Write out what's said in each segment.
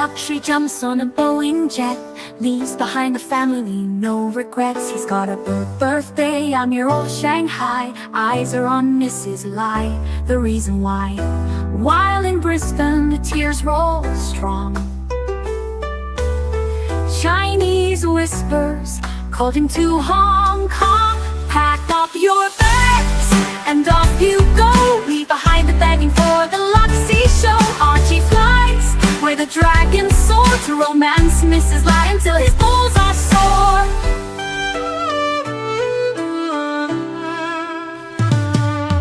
luxury, jumps on a Boeing jet, leaves behind a family, no regrets. He's got a birthday, I'm your old Shanghai. Eyes are on Mrs. Lai, the reason why. While in Brisbane, the tears roll strong. Chinese whispers called him to Hong Kong. Pack up your bags and off you go. Leave behind the begging for the Luxy show. Archie flies where the dragons soar, to romance Mrs. Lai until his balls are sore.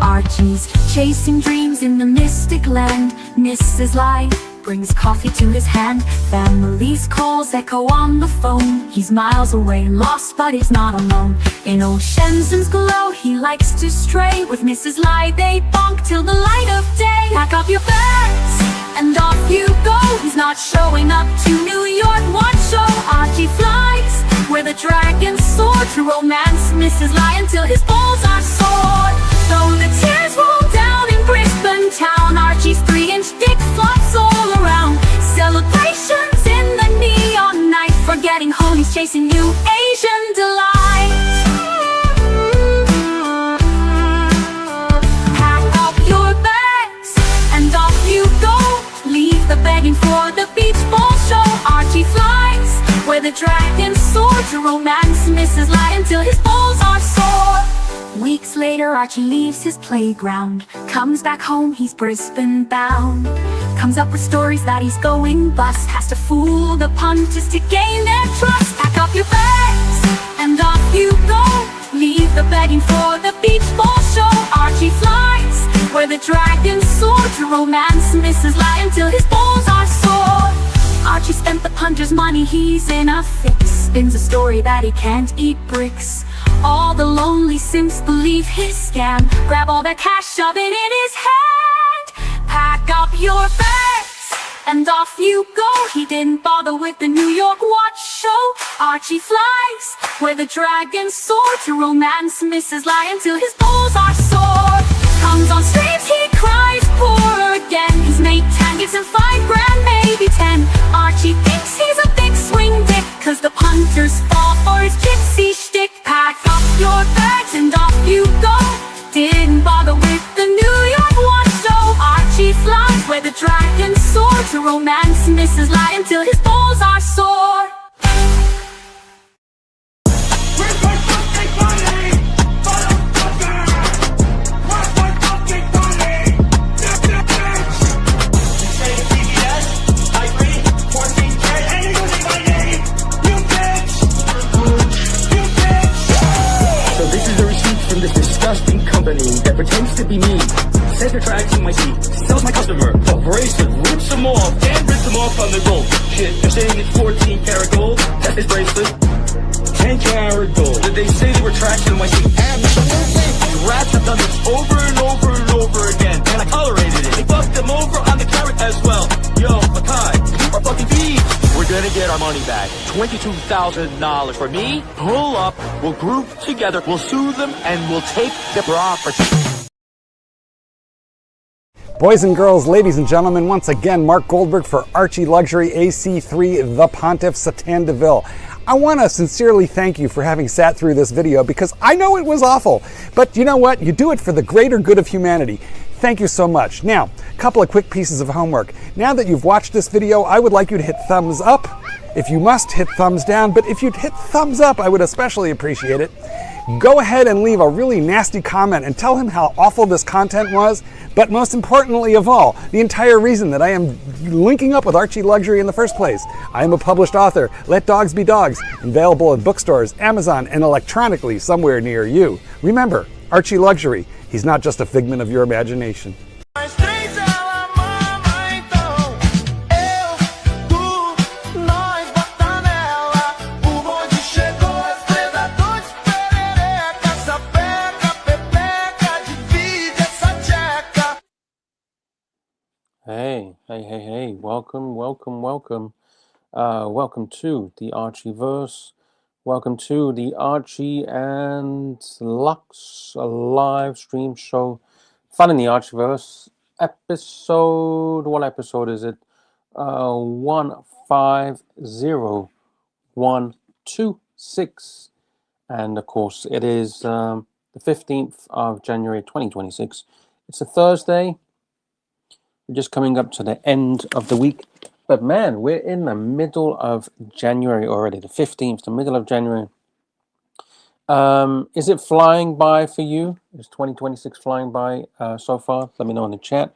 Archie's chasing dreams in the mystic land. Mrs. Lai brings coffee to his hand. Family's calls echo on the phone. He's miles away, lost, but he's not alone. In old Shenzhen's glow, he likes to stray. With Mrs. Lai, they bonk till the light of day. Pack up your bags and off you go. He's not showing up to New York, what show? Archie flies where the dragons soar, to romance Mrs. Lai until his balls are sore. Though the tears roll down in Brisbane town, Archie's 3-inch dick flops all around. Celebrations in the neon night, forgetting home, he's chasing new Asian delight. Pack up your bags and off you go. Leave the begging for the beach ball show. Archie flies where the dragons soar, to romance Mrs. Lai until his balls are sore. Weeks later, Archie leaves his playground, comes back home, he's Brisbane bound. Comes up with stories that he's going bust, has to fool the punters to gain their trust. Pack up your bags and off you go. Leave the begging for the beach ball show. Archie flies where the dragons soar, to romance Mrs. Lai until his balls are sore. Archie spent the punter's money, he's in a fix. Spins a story that he can't eat bricks. All the lonely simps believe his scam. Grab all their cash, shove it in his hand. Pack up your bags and off you go. He didn't bother with the New York watch show. Archie flies where the dragons soar, to romance Mrs. Lai until his balls are sore. Comes on streams, he cries poor again. He's made 10, gives him $5 grand, maybe 10. Archie thinks he's a big swing dick, cause the punters fall for his gypsy shtick. Pack up your bags and off you go. Didn't bother with the New York watch show. Archie flies where the dragons soar, to romance Mrs. Lai until his balls are sore. That pretends to be me, says they're tracking my seat, sells my customer a bracelet, rips them off, and rips them off on the gold. Shit, they're saying it's 14 karat gold, that's his bracelet, 10 karat gold. Did they say they were tracking my seat? Absolutely. These rats have done this over and over and over again, and I tolerated it. They fucked them over on the carrot as well. Yo, Makai, you are fucking thieves. We're gonna get our money back. $22,000 for me. Pull up, we'll group together, we'll sue them, and we'll take the property. Boys and girls, ladies and gentlemen, once again, Mark Goldberg for Archie Luxury AC3 The Pontiff Satan Deville. I want to sincerely thank you for having sat through this video, because I know it was awful, but you know what? You do it for the greater good of humanity. Thank you so much. Now, a couple of quick pieces of homework. Now that you've watched this video, I would like you to hit thumbs up. If you must, hit thumbs down, but if you'd hit thumbs up, I would especially appreciate it. Go ahead and leave a really nasty comment and tell him how awful this content was, but most importantly of all, the entire reason that I am linking up with Archie Luxury in the first place. I am a published author. Let dogs be dogs. Available in bookstores, Amazon, and electronically somewhere near you. Remember, Archie Luxury. He's not just a figment of your imagination. Hey, welcome to the Achieverse. Welcome to the Archie and Lux live stream show. Fun in the Achieverse episode. What episode is it? 150126. And of course, it is the 15th of January 2026. It's a Thursday. We're just coming up to the end of the week. But man, we're in the middle of January already, the 15th, the middle of January. Is it flying by for you? Is 2026 flying by so far? Let me know in the chat.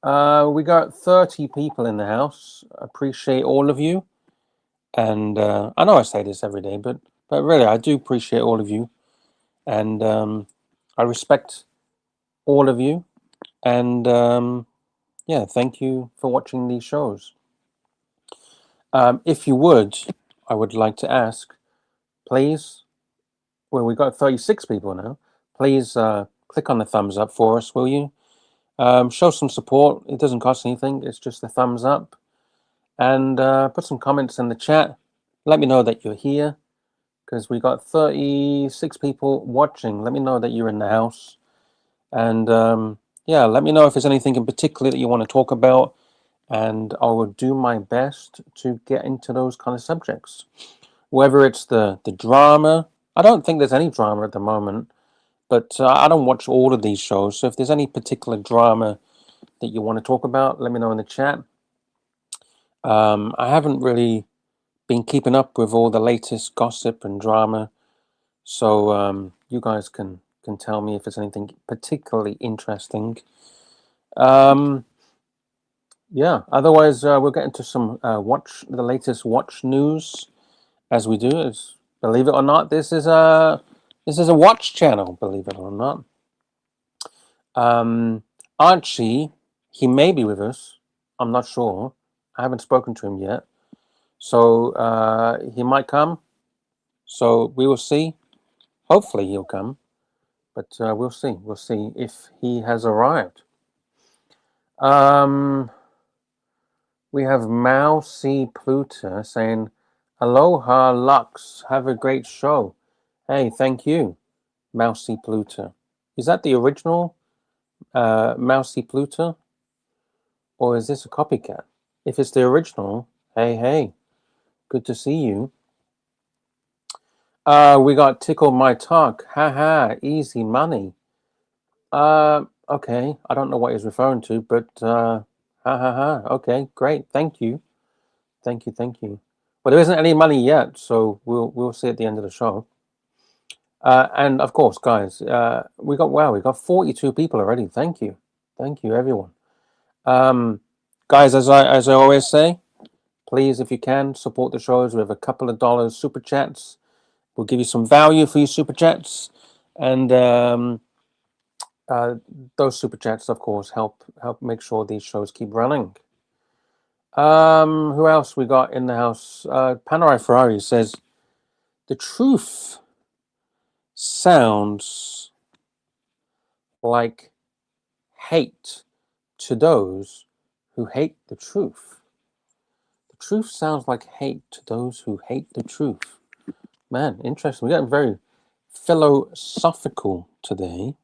We got 30 people in the house. Appreciate all of you. And I know I say this every day, but really, I do appreciate all of you. And I respect all of you. And yeah, thank you for watching these shows. If you would, I would like to ask, please, well, we've got 36 people now. Please click on the thumbs up for us, will you? Show some support. It doesn't cost anything. It's just a thumbs up. And put some comments in the chat. Let me know that you're here, because we got 36 people watching. Let me know that you're in the house. And yeah, let me know if there's anything in particular that you want to talk about. And I will do my best to get into those kind of subjects. Whether it's the drama, I don't think there's any drama at the moment, but I don't watch all of these shows. So if there's any particular drama that you want to talk about, let me know in the chat. I haven't really been keeping up with all the latest gossip and drama, so you guys can tell me if there's anything particularly interesting. Yeah, otherwise we'll get into some the latest watch news as we do. As believe it or not, this is a watch channel, believe it or not. Archie, he may be with us. I'm not sure. I haven't spoken to him yet. So he might come. So we will see. Hopefully he'll come. But we'll see. We'll see if he has arrived. We have Mousy Pluta saying, "Aloha Lux, have a great show." Hey, thank you, Mousy Pluta. Is that the original Mousy Pluta? Or is this a copycat? If it's the original, hey, good to see you. We got Tickle My Talk. Haha, easy money. Okay, I don't know what he's referring to, but okay, great, thank you. Thank you. Well, there isn't any money yet, so we'll see at the end of the show. And of course, guys, we got 42 people already. Thank you, everyone. Guys, as I always say, please, if you can, support the shows with a couple of dollars super chats. We'll give you some value for your super chats, and those super chats, of course, help make sure these shows keep running. Who else we got in the house? Panerai Ferrari says, "The truth sounds like hate to those who hate the truth." The truth sounds like hate to those who hate the truth. Man, interesting. We're getting very philosophical today.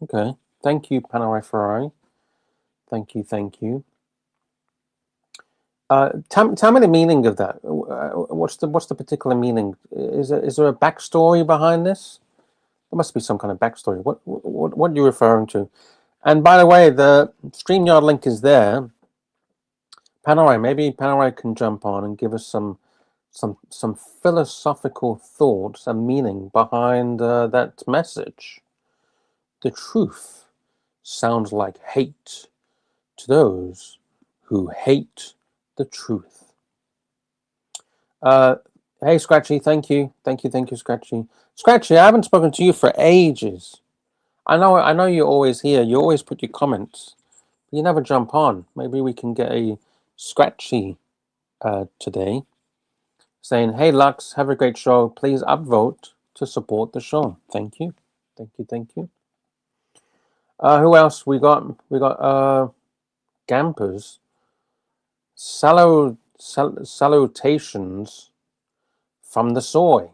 Okay. Thank you, Panerai Ferrari. Thank you. Tell me the meaning of that. What's the particular meaning? Is there a backstory behind this? There must be some kind of backstory. What are you referring to? And by the way, the StreamYard link is there. Panerai, maybe Panerai can jump on and give us some philosophical thoughts and meaning behind that message. The truth sounds like hate to those who hate the truth. Hey, Scratchy, thank you, Scratchy. Scratchy, I haven't spoken to you for ages. I know you're always here. You always put your comments. But you never jump on. Maybe we can get a Scratchy today, saying, "Hey, Lux, have a great show. Please upvote to support the show." Thank you. Who else we got? We got Gampers. Salutations from the soy.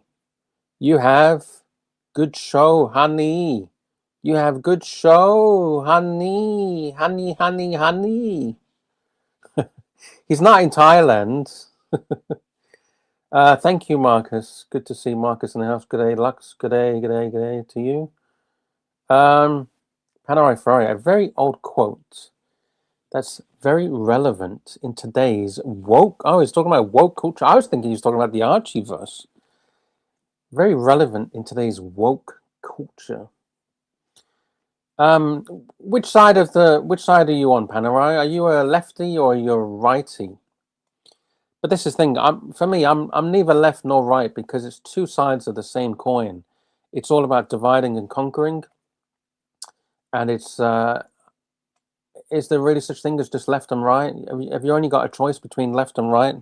You have good show, honey. You have good show, honey, honey, honey, honey. He's not in Thailand. Thank you, Marcus. Good to see Marcus in the house. Good day, Lux. Good day, good day, good day to you. Panerai Ferrari, a very old quote that's very relevant in today's woke. Oh, he's talking about woke culture. I was thinking he was talking about the Archieverse. Very relevant in today's woke culture. Which side are you on, Panerai? Are you a lefty or are you a righty? But this is the thing. For me, I'm neither left nor right because it's two sides of the same coin. It's all about dividing and conquering, and it's is there really such thing as just left and right? Have you only got a choice between left and right?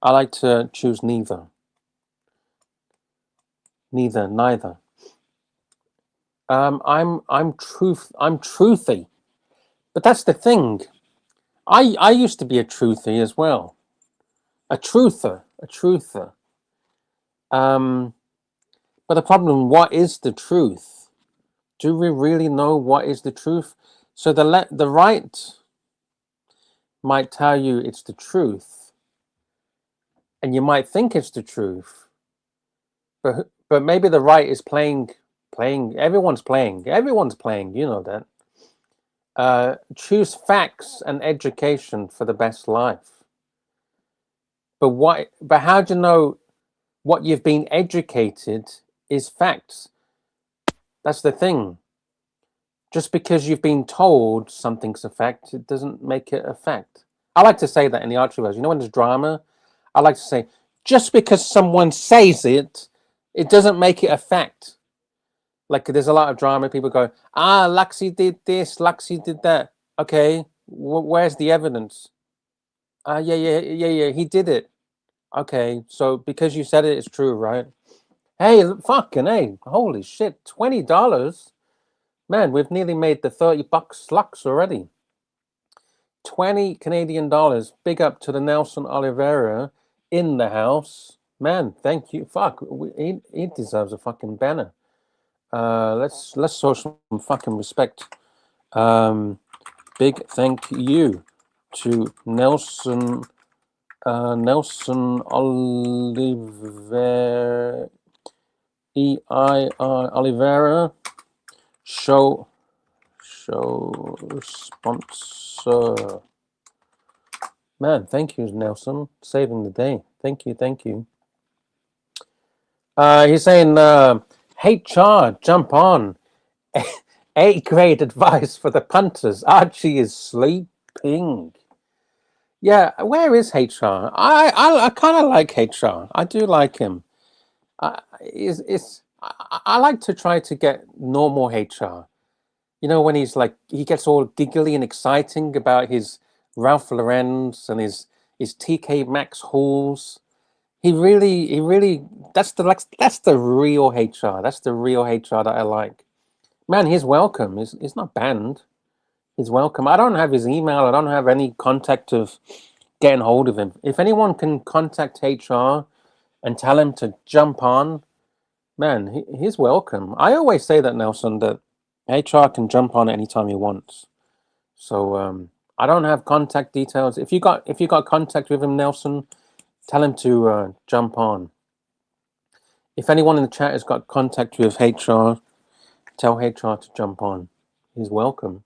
I like to choose neither. Neither. I'm truthy, but that's the thing. I used to be a truthy as well, a truther. But the problem, what is the truth? Do we really know what is the truth? So the right might tell you it's the truth, and you might think it's the truth, but maybe the right is playing. Everyone's playing. You know that. Choose facts and education for the best life. But how do you know what you've been educated is facts? That's the thing. Just because you've been told something's a fact, it doesn't make it a fact. I like to say that in the Archieverse. You know, when there's drama, I like to say, just because someone says it, it doesn't make it a fact. Like, there's a lot of drama. People go, Luxie did this, Luxie did that. Okay, where's the evidence? Yeah, he did it. Okay, so because you said it, it's true, right? Hey, fucking hey, holy shit, $20? Man, we've nearly made the $30 Lux already. 20 Canadian dollars. Big up to the Nelson Oliveira in the house. Man, thank you. Fuck, he deserves a fucking banner. Let's show some fucking respect. Big thank you to Nelson Oliveira. Oliveira. Show sponsor. Man, thank you, Nelson. Saving the day. Thank you. He's saying, HR, jump on. A-grade advice for the punters. Archie is sleeping. Yeah, where is HR? I kind of like HR. I do like him. I like to try to get normal HR. You know, when he gets all giggly and exciting about his Ralph Lauren's and his TK Maxx hauls. He really, that's the real HR. That's the real HR that I like. Man, he's welcome. He's not banned. He's welcome. I don't have his email. I don't have any contact of getting hold of him. If anyone can contact HR and tell him to jump on, man, he's welcome. I always say that, Nelson, that HR can jump on anytime he wants. So I don't have contact details. If you got contact with him, Nelson, tell him to jump on. If anyone in the chat has got contact with HR, tell HR to jump on. He's welcome.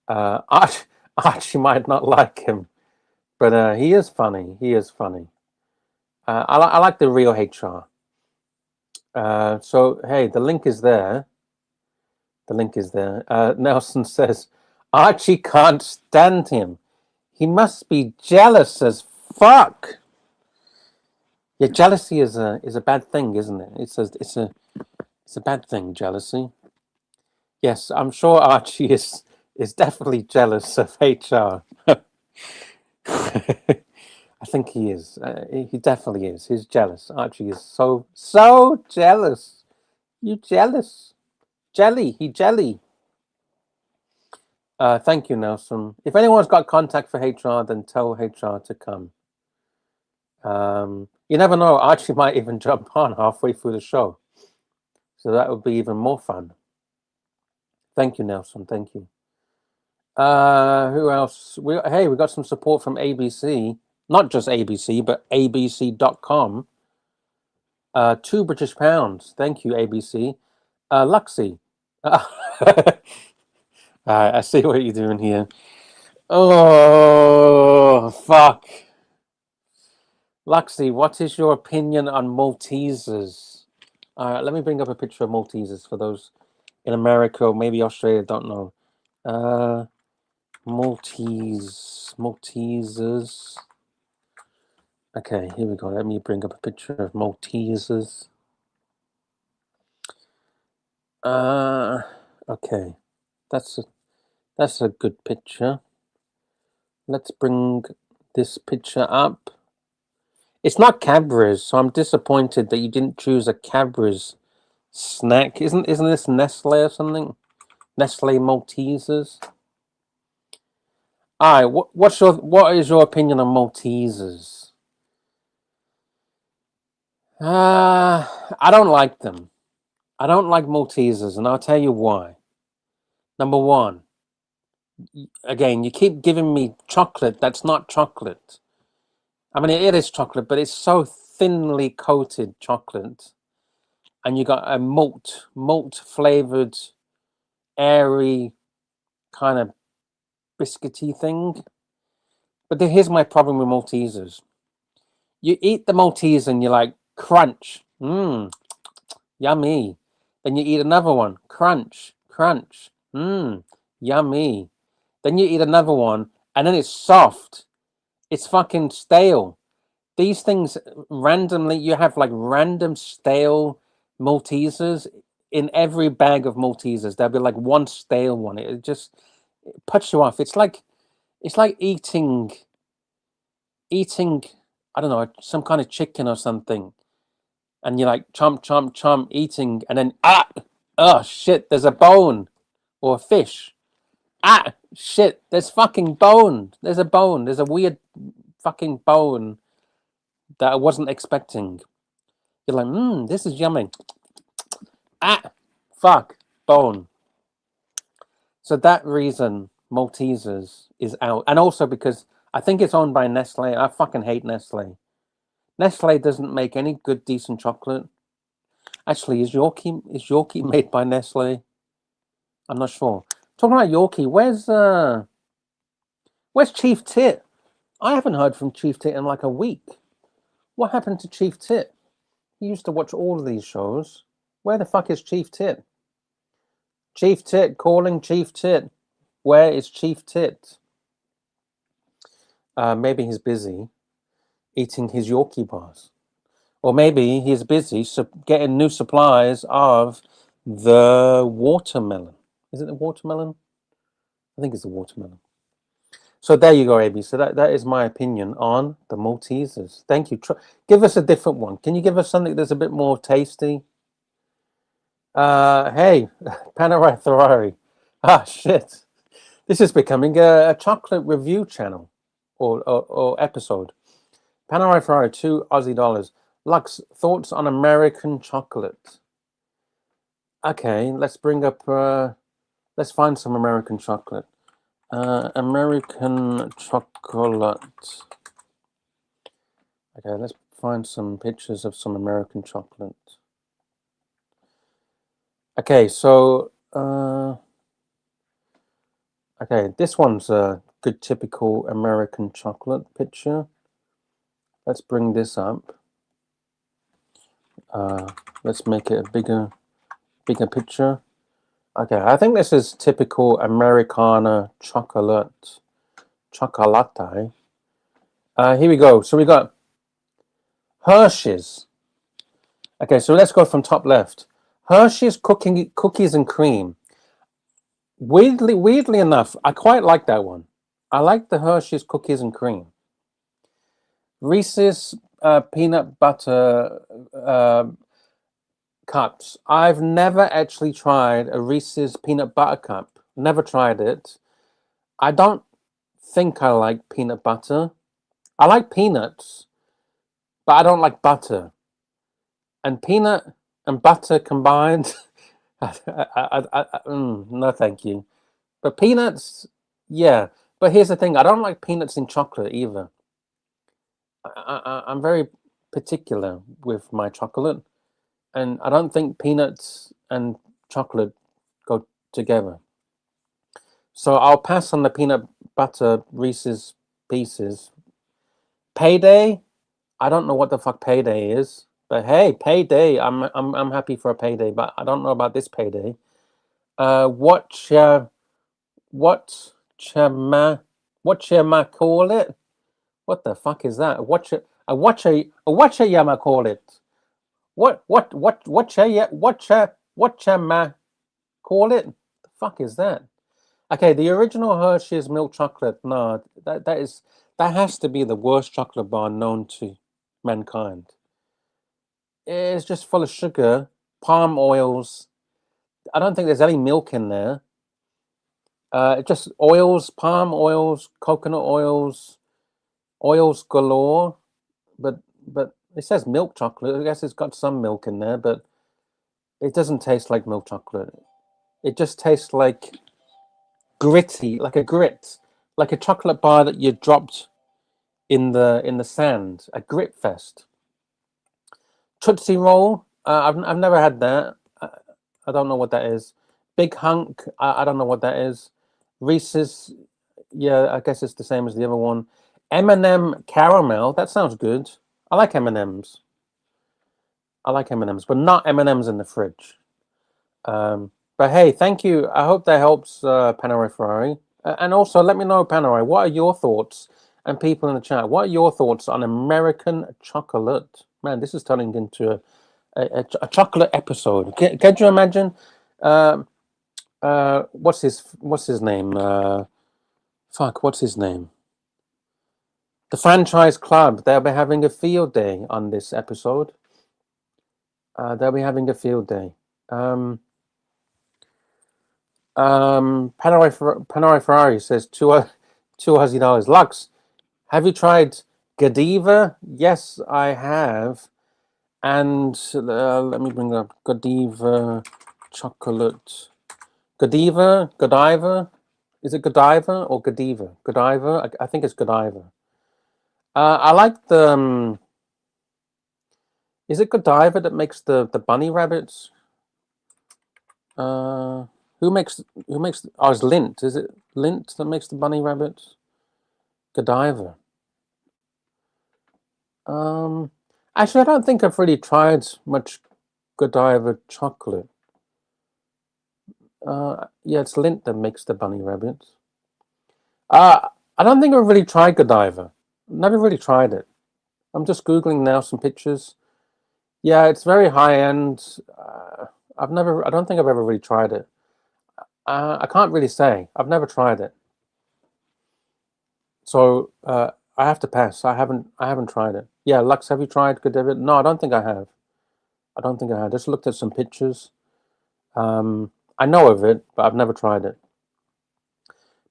Archie might not like him, but he is funny. I like the real HR. So hey, the link is there. Nelson says Archie can't stand him. He must be jealous as fuck. Yeah, jealousy is a bad thing, isn't it? It's a bad thing, jealousy. Yes, I'm sure Archie is definitely jealous of HR. I think he is. He definitely is. He's jealous. Archie is so jealous. You jealous? Jelly. He jelly. Thank you, Nelson. If anyone's got contact for HR, then tell HR to come. You never know. Archie might even jump on halfway through the show. So that would be even more fun. Thank you, Nelson. Thank you. Who else? We got some support from ABC. Not just ABC, but abc.com. £2 British. Thank you, ABC. Luxy. I see what you're doing here. Oh, fuck. Luxy, what is your opinion on Maltesers? Let me bring up a picture of Maltesers for those in America or maybe Australia don't know. Maltesers. Okay, here we go. Let me bring up a picture of Maltesers. Okay, that's a good picture. Let's bring this picture up. It's not Cadbury's, so I'm disappointed that you didn't choose a Cadbury's snack. Isn't this Nestle or something? Nestle Maltesers. All right, what is your opinion on Maltesers? I don't like them. I don't like Maltesers, and I'll tell you why. Number one, again, you keep giving me chocolate that's not chocolate. I mean, it is chocolate, but it's so thinly coated chocolate. And you got a malt flavored, airy, kind of biscuity thing. But here's my problem with Maltesers. You eat the Malteser and you're like, crunch, yummy. Then you eat another one, crunch, yummy. Then you eat another one, and then it's soft. It's fucking stale. These things randomly, you have like random stale Maltesers in every bag of Maltesers. There'll be like one stale one. It puts you off. It's like eating, I don't know, some kind of chicken or something. And you're like chomp, chomp, chomp, eating, and then oh shit, there's a bone or a fish. Shit, there's fucking bone. There's a bone. There's a weird fucking bone that I wasn't expecting. You're like, this is yummy. Fuck, bone. So that reason Maltesers is out. And also because I think it's owned by Nestle. I fucking hate Nestle. Nestle doesn't make any good, decent chocolate. Actually, is Yorkie made by Nestle? I'm not sure. Talking about Yorkie, where's Chief Tit? I haven't heard from Chief Tit in like a week. What happened to Chief Tit? He used to watch all of these shows. Where the fuck is Chief Tit? Chief Tit, calling Chief Tit. Where is Chief Tit? Maybe he's busy eating his Yorkie bars. Or maybe he's busy getting new supplies of the watermelon. Is it the watermelon? I think it's the watermelon. So there you go, AB. So that is my opinion on the Maltesers. Thank you. Give us a different one. Can you give us something that's a bit more tasty? Hey, Panerai Ferrari. Shit. This is becoming a chocolate review channel or episode. Panerai Ferrari, $2 Aussie. Lux, thoughts on American chocolate? Okay, let's bring up, let's find some American chocolate. American chocolate. Okay, let's find some pictures of some American chocolate. Okay, so, okay, this one's a good typical American chocolate picture. Let's bring this up. Let's make it a bigger picture. Okay, I think this is typical Americana chocolate. Here we go. So we got Hershey's. Okay, so let's go from top left. Hershey's cookies and cream. Weirdly enough, I quite like that one. I like the Hershey's cookies and cream. Reese's peanut butter cups. I've never actually tried a Reese's peanut butter cup. Never tried it. I don't think I like peanut butter. I like peanuts, but I don't like butter. And peanut and butter combined, No, thank you. But peanuts, yeah. But here's the thing: I don't like peanuts in chocolate either. I'm very particular with my chocolate, and I don't think peanuts and chocolate go together. So I'll pass on the peanut butter Reese's Pieces. Payday, I don't know what the fuck payday is, but hey, payday, I'm happy for a payday, but I don't know about this payday. What what ma call it? What the fuck is that? What ma call it? What ma call it? The fuck is that? Okay, the original Hershey's milk chocolate. No, that has to be the worst chocolate bar known to mankind. It's just full of sugar, palm oils. I don't think there's any milk in there. Just oils, palm oils, coconut oils, oils galore. But it says milk chocolate. I guess it's got some milk in there, but it doesn't taste like milk chocolate. It just tastes like gritty, like a grit, like a chocolate bar that you dropped in the sand. A grit fest. Tootsie Roll. I've never had that. I don't know what that is. Big Hunk. I don't know what that is. Reese's. Yeah, I guess it's the same as the other one. M&M caramel. That sounds good. I like M&Ms. I like M&Ms, but not M&Ms in the fridge. But hey, thank you. I hope that helps, Panerai Ferrari. And also, let me know, Panerai, what are your thoughts? And people in the chat, what are your thoughts on American chocolate? Man, this is turning into a chocolate episode. Can you imagine? What's his name? What's his name? The franchise club. They'll be having a field day on this episode. They'll be having a field day. Panerai Ferrari says two $2 Lux. Have you tried Godiva? Yes, I have. And let me bring up Godiva chocolate. Godiva. Is it Godiva or Godiva? Godiva. I think it's Godiva. I like the. Is it Godiva that makes the bunny rabbits? Who makes? Oh, it's Lindt. Is it Lindt that makes the bunny rabbits? Godiva. Actually, I don't think I've really tried much Godiva chocolate. Yeah, it's Lindt that makes the bunny rabbits. I don't think I've really tried Godiva. Never really tried it. I'm just Googling now some pictures. Yeah, it's very high end. I don't think I've ever really tried it. I can't really say. I've never tried it. So I have to pass. I haven't tried it. Yeah, Lux, have you tried Godiva? No, I don't think I have. I don't think I have. Just looked at some pictures. I know of it, but I've never tried it.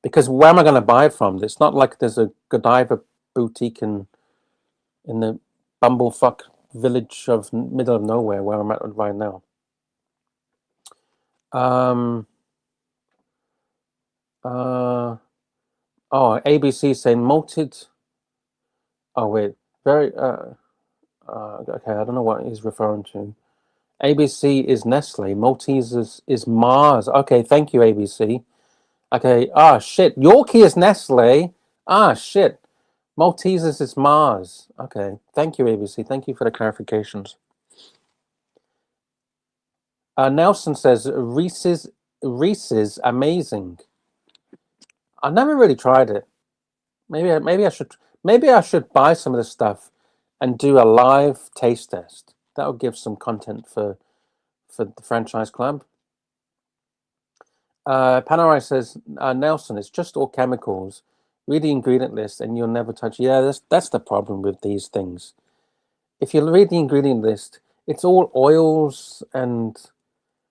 Because where am I going to buy it from? It's not like there's a Godiva boutique in the bumblefuck village of middle of nowhere where I'm at right now. Oh, ABC saying malted. Oh wait, very. Okay, I don't know what he's referring to. ABC is Nestle. Maltesers is Mars. Okay, thank you, ABC. Okay. Ah, shit. Yorkie is Nestle. Ah, shit. Maltesers is Mars. Okay. Thank you, ABC. Thank you for the clarifications. Nelson says Reese's amazing. I never really tried it. Maybe I should buy some of this stuff and do a live taste test. That would give some content for the franchise club. Panerai says, Nelson, it's just all chemicals. Read the ingredient list and you'll never touch. Yeah, that's the problem with these things. If you read the ingredient list, it's all oils and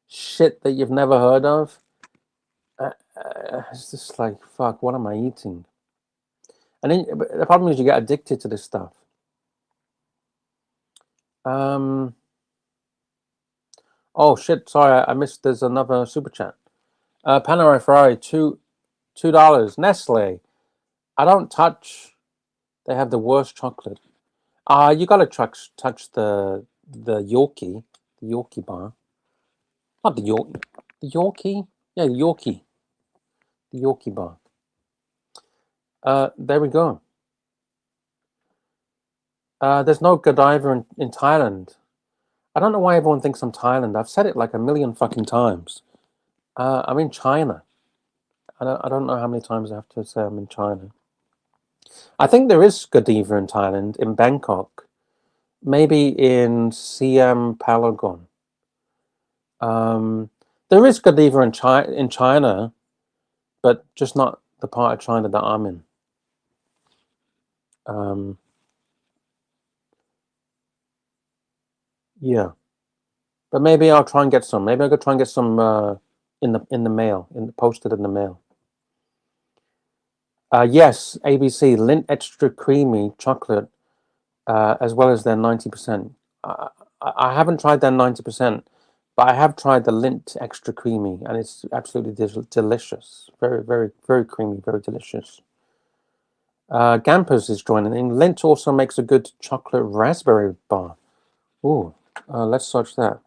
shit that you've never heard of. It's just like, fuck, what am I eating? And then the problem is you get addicted to this stuff. Oh shit! Sorry, I missed. There's another super chat. Panerai Ferrari, $2. Nestle. I don't touch. They have the worst chocolate. You gotta touch the Yorkie bar. Not the York, the Yorkie. Yeah, the Yorkie bar. There we go. There's no Godiva in Thailand. I don't know why everyone thinks I'm Thailand. I've said it like a million fucking times. I'm in China. I don't know how many times I have to say I'm in China. I think there is Godiva in Thailand, in Bangkok. Maybe in Siam Paragon. There is Godiva in China, but just not the part of China that I'm in. Yeah, but maybe I'll try and get some. Maybe I'll go try and get some in the mail, posted in the mail. Yes, ABC Lindt Extra Creamy Chocolate, as well as their 90%. I haven't tried their 90%, but I have tried the Lindt Extra Creamy, and it's absolutely delicious. Very, very, very creamy, very delicious. Gampers is joining in. Lindt also makes a good chocolate raspberry bar. Ooh, let's search that.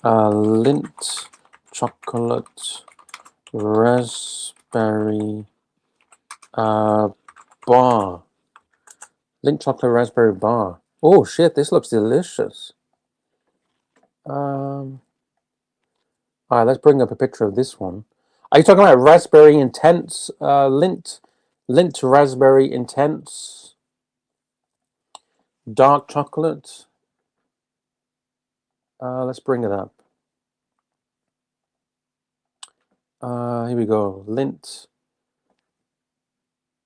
Lindt chocolate raspberry bar. Lindt chocolate raspberry bar. Oh shit, this looks delicious. All right, let's bring up a picture of this one. Are you talking about raspberry intense? Lindt raspberry intense dark chocolate. Let's bring it up. Here we go. Lindt.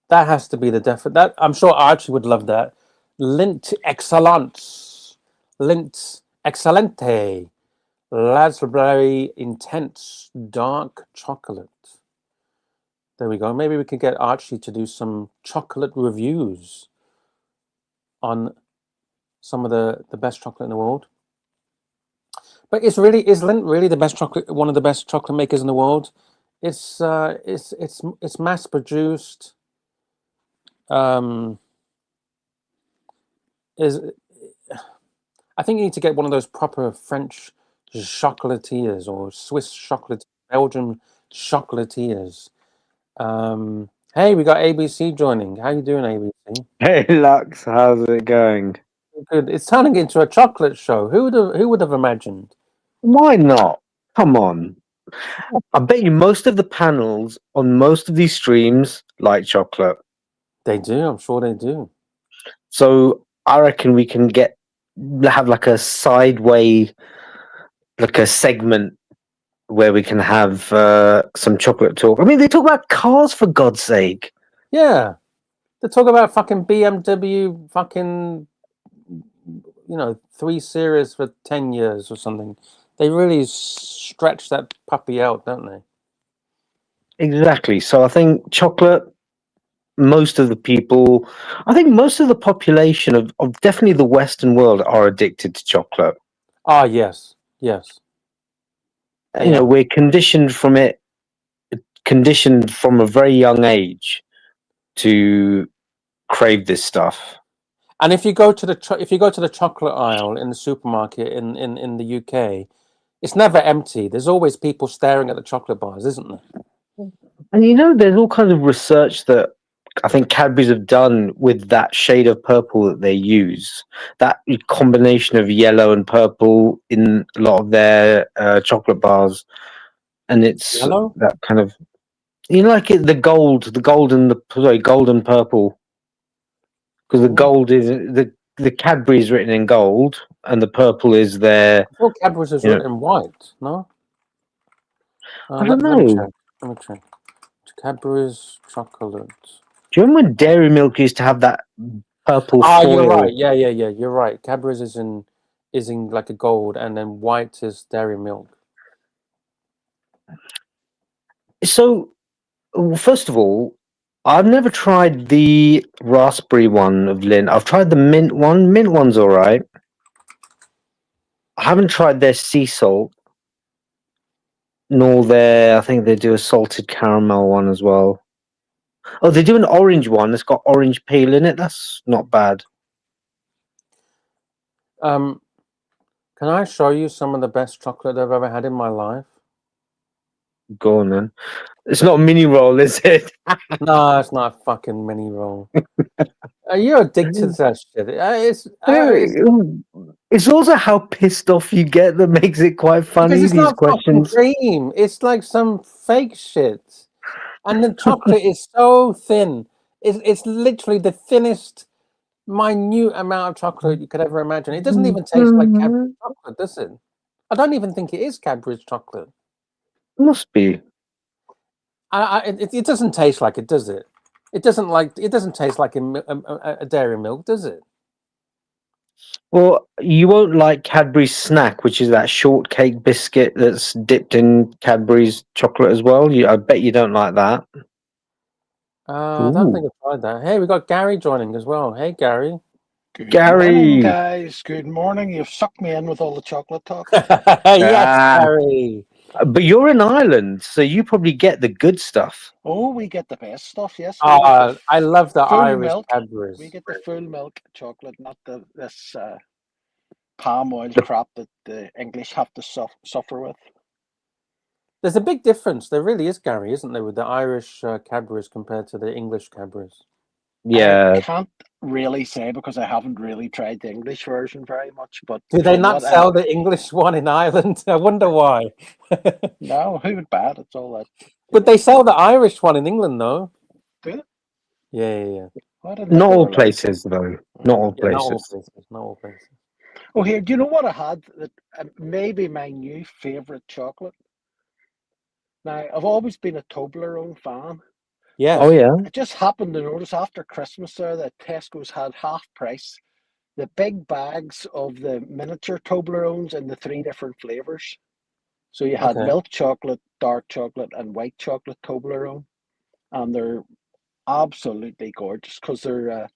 That has to be the definite. That I'm sure Archie would love that. Lindt Excellence. Lindt Excelente. Raspberry Intense Dark Chocolate. There we go. Maybe we could get Archie to do some chocolate reviews on some of the best chocolate in the world. But is Lindt really the best chocolate? One of the best chocolate makers in the world. It's mass produced. Is I think you need to get one of those proper French chocolatiers or Swiss chocolate, Belgian chocolatiers. Hey, we got ABC joining. How you doing, ABC? Hey Lux, how's it going? Good. It's turning into a chocolate show. Who would have imagined? Why not? Come on. I bet you most of the panels on most of these streams like chocolate. They do. I'm sure they do. So I reckon we can have like a sideway, like a segment where we can have some chocolate talk. I mean, they talk about cars for God's sake. Yeah, they talk about fucking BMW, fucking 3 Series for 10 years or something. They really stretch that puppy out, don't they? Exactly. So I think chocolate, most of the people, I think most of the population of definitely the Western world are addicted to chocolate. Ah, yes. You know, we're conditioned from a very young age to crave this stuff. And if you go to the chocolate aisle in the supermarket in the UK, it's never empty. There's always people staring at the chocolate bars, isn't there? And you know, there's all kinds of research that I think Cadbury's have done with that shade of purple that they use. That combination of yellow and purple in a lot of their chocolate bars, and it's Yellow? that kind of, like the gold and purple, because the gold is the Cadbury is written in gold, and the purple is their. I thought Cadbury's was written in white. No. I don't Let me know. check. Cadbury's chocolate. Do you remember when Dairy Milk used to have that purple foil? You're right. Yeah. You're right. Cadbury's is in like a gold, and then white is Dairy Milk. So, first of all, I've never tried the raspberry one of Lindt. I've tried the mint one. Mint one's all right. I haven't tried their sea salt, nor their. I think they do a salted caramel one as well. Oh, they do an orange one that's got orange peel in it. That's not bad. Can I show you some of the best chocolate I've ever had in my life? Go on then. It's not a mini roll, is it? No, it's not a fucking mini roll. You're addicted to that shit. It's also how pissed off you get that makes it quite Because funny. it's These not fucking questions. cream. It's like some fake shit. And the chocolate is so thin. It's literally the thinnest, minute amount of chocolate you could ever imagine. It doesn't even taste like Cadbury chocolate, does it? I don't even think it is Cadbury's chocolate. Must be. It doesn't taste like it, does it? It doesn't taste like a dairy milk, does it? Well, you won't like Cadbury's snack, which is that shortcake biscuit that's dipped in Cadbury's chocolate as well. I bet you don't like that. I don't think Ooh. I've tried that. Hey, we got Gary joining as well. Hey, Gary. Good morning, Gary. guys. Good morning. You've sucked me in with all the chocolate talk. Yes, Ah, Gary. but you're in Ireland, so you probably get the good stuff. Oh, we get the best stuff. Yes, we get the I love the full Irish milk. Cadburys. We get the full milk chocolate, not this palm oil The- crap that the English have to suffer with. There's a big difference. There really is, Gary, isn't there, with the Irish Cadburys compared to the English Cadburys? Yeah. I can't really say because I haven't really tried the English version very much. But Do they from not what I sell the English one in Ireland? I wonder why. no, who would bat? It's all that. But they sell the Irish one in England, though. Do they? Yeah. I didn't think Not they all were allowed to. places, though. Not all Yeah, not all places. places. Not all places. Oh, here, do you know what I had? That maybe my new favorite chocolate. Now, I've always been a Toblerone fan, Yes. but Oh, yeah. I just happened to notice after Christmas there that Tesco's had half price the big bags of the miniature Toblerones in the 3 different flavors. So you had Okay. milk chocolate, dark chocolate, and white chocolate Toblerone, and they're absolutely gorgeous because they're.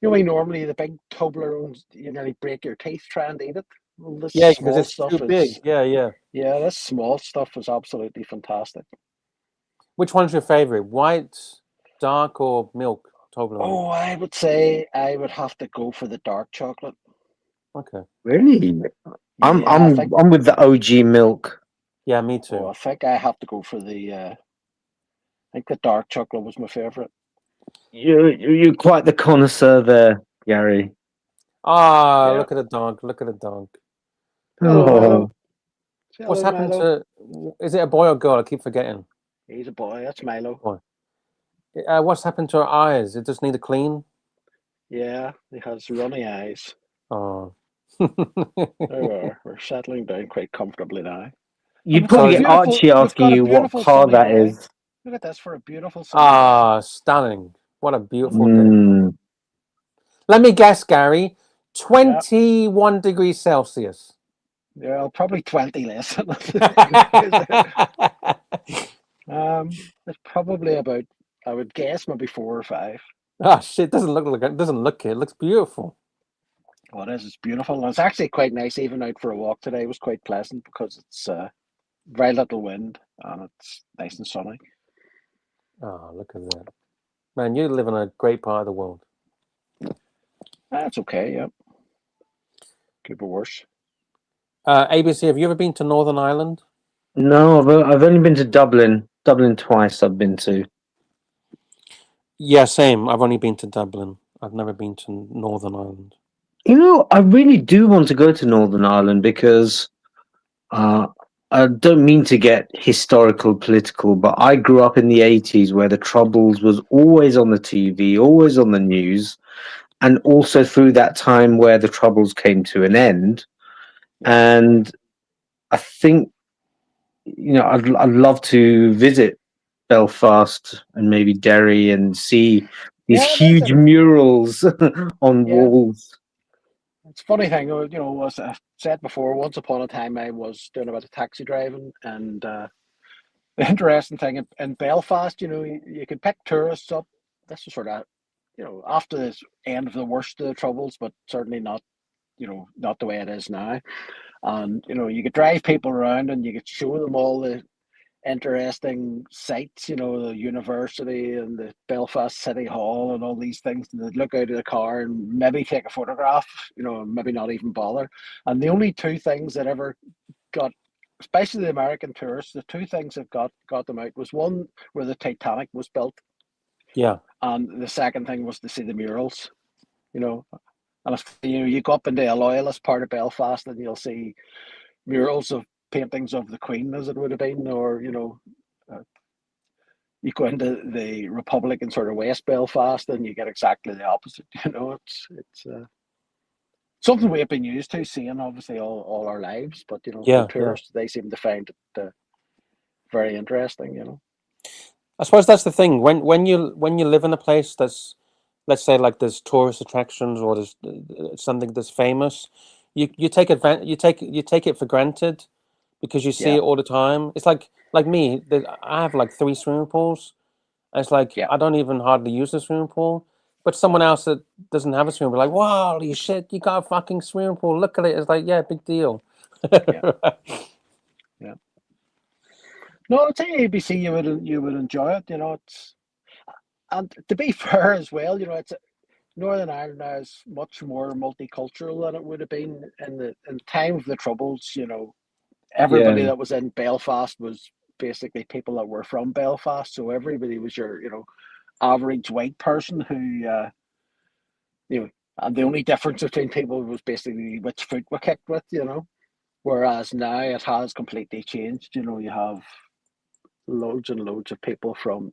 You know, normally the big Toblerones, you nearly break your teeth trying to eat it. Well, this Yeah, because small it's stuff too big. is, Yeah. yeah, this small stuff is absolutely fantastic. Which one's your favorite? White, dark, or milk Toblerone? Oh, I would say I would have to go for the dark chocolate. Okay. Really? I'm Yeah, I think. I'm with the OG milk. Yeah, me Oh, too. I think I have to go for the. I think the dark chocolate was my favorite. You're quite the connoisseur there, Gary. Ah, Yeah. look at the dog. Look at the dog. Hello, Milo. Oh, What's Hello, happened Milo. to? Is it a boy or girl? I keep forgetting. He's a boy. That's Milo. Boy. What's happened to her eyes? It just need a clean. Yeah, he has runny eyes. Oh. There we are. We're settling down quite comfortably now. you'd We've got probably a get beautiful. Archie We've asking got a you what beautiful car sunny that day. is. Look at this for a beautiful sunny day. Ah, stunning. What a beautiful day. Mm. Let me guess, Gary. 21 degrees Celsius. Yeah, probably 20 less. It's probably about. I would guess maybe 4 or 5. Oh shit! Doesn't look like it. Doesn't look it. It looks beautiful. Well, it is. It's beautiful. And it's actually quite nice. Even out for a walk today was quite pleasant because it's very little wind and it's nice and sunny. Oh, look at that, man! You live in a great part of the world. That's okay. Yep. Could be worse. ABC, have you ever been to Northern Ireland? No, I've only been to Dublin. Dublin twice. I've been to. Yeah, same. I've only been to Dublin. I've never been to Northern Ireland. You know, I really do want to go to Northern Ireland because I don't mean to get historical, political, but I grew up in the 80s where the Troubles was always on the TV, always on the news, and also through that time where the Troubles came to an end. And I think, you know, I'd love to visit Belfast and maybe Derry and see these Yeah, there's huge murals on Yeah. walls. It's a funny thing, you know, as I said before, once upon a time I was doing a bit of taxi driving, and the interesting thing in Belfast, you know, you could pick tourists up. This was sort of, you know, after the end of the worst of the Troubles, but certainly not, you know, not the way it is now. and you could drive people around and you could show them all the interesting sites, the university and the Belfast City Hall and all these things. And they'd look out of the car and maybe take a photograph, maybe not even bother. And the only two things that ever got, especially the American tourists, the two things that got them out was one where the Titanic was built, Yeah. and the second thing was to see the murals. And if you go up into a loyalist part of Belfast, and you'll see murals of paintings of the Queen, as it would have been, or you go into the Republican sort of West Belfast, and you get exactly the opposite. It's something we have been used to seeing, obviously, all our lives. But for Yeah. tourists, they seem to find it very interesting. I suppose that's the thing. When you live in a place that's, let's say, like there's tourist attractions or there's something that's famous, you take you take it for granted because you see Yeah, it all the time. It's like me. I have like 3 swimming pools. And it's like yeah, I don't even hardly use the swimming pool. But someone else that doesn't have a swimming pool, like, wow, holy shit, you got a fucking swimming pool. Look at it. It's like, yeah, big deal. yeah, yeah. No, I'd say ABC, you would enjoy it. And to be fair as well, it's Northern Ireland now is much more multicultural than it would have been in the time of the Troubles. Everybody Yeah. that was in Belfast was basically people that were from Belfast, so everybody was your average white person who and the only difference between people was basically which foot we kicked with. Whereas now it has completely changed. You have loads and loads of people from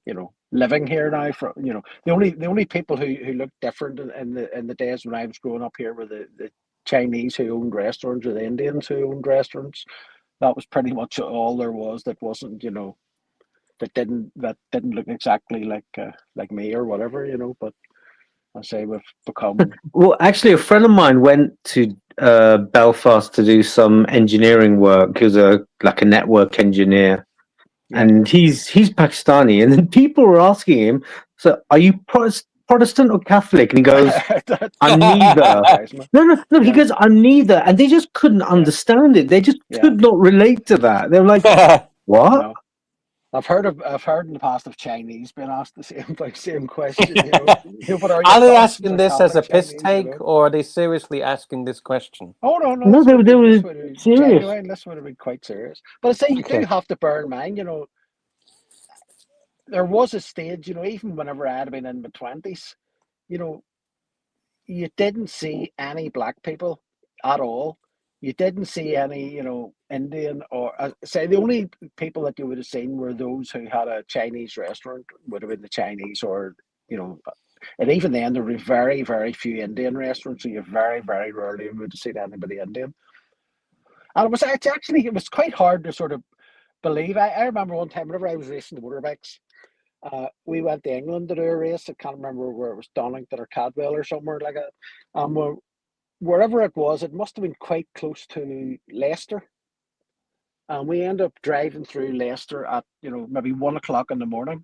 living here now. From the only people who looked different in the days when I was growing up here were the Chinese who owned restaurants or the Indians who owned restaurants. That was pretty much all there was. That wasn't that didn't look exactly like me or whatever. But I say we've become Well, actually, a friend of mine went to Belfast to do some engineering work. He was like a network engineer, yeah. and he's Pakistani. And then people were asking him, "So, are you Protestant or Catholic?" And he goes, That "I'm doesn't neither." surprise me. No, no, no. He Yeah, goes, "I'm neither," and they just couldn't yeah, understand it. They just yeah. could not relate to that. They were like, "What?" No. I've heard in the past of Chinese being asked the same question. But are you Are they Protestant asking or this as Catholic a piss Chinese? take, or are they seriously asking this question? Oh no, No, this would they be were this would be serious. genuine. This would have been quite serious. But I say you do Okay. have to bear in mind, there was a stage, even whenever I had been in my 20s, you know, you didn't see any black people at all. You didn't see any, Indian or say the only people that you would have seen were those who had a Chinese restaurant, would have been the Chinese or, you know, and even then there were very, very few Indian restaurants, so you very, very rarely would have seen anybody Indian. And it was quite hard to sort of believe. I remember one time whenever I was racing the motorbikes, we went to England to do a race. I can't remember where it was, Donington or Cadwell or somewhere like that. Wherever it was, it must have been quite close to Leicester. And we ended up driving through Leicester at, maybe 1 o'clock in the morning.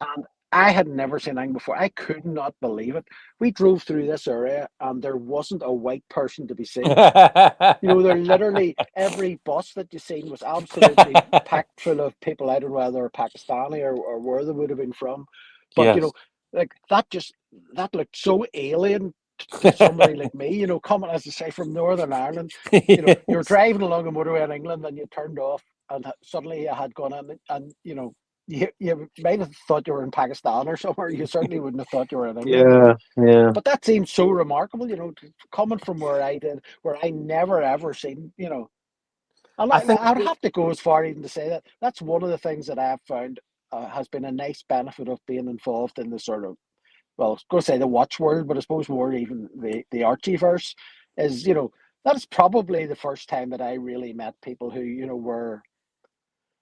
And I had never seen anything before. I could not believe it. We drove through this area and there wasn't a white person to be seen. They're literally every bus that you seen was absolutely packed full of people. I don't know whether they're Pakistani or where they would have been from, but Yes. like that looked so alien to somebody like me. Coming as I say from Northern Ireland. You're driving along a motorway in England and you turned off, and suddenly you had gone in, and you might have thought you were in Pakistan or somewhere. You certainly wouldn't have thought you were in England. Yeah, yeah, But that seems so remarkable, coming from where I did, where I never ever seen, and I think I would have to go as far even to say that that's one of the things that I have found has been a nice benefit of being involved in the sort of, well, I was going to say the watch world, but I suppose more even the Archieverse is, that is probably the first time that I really met people who, were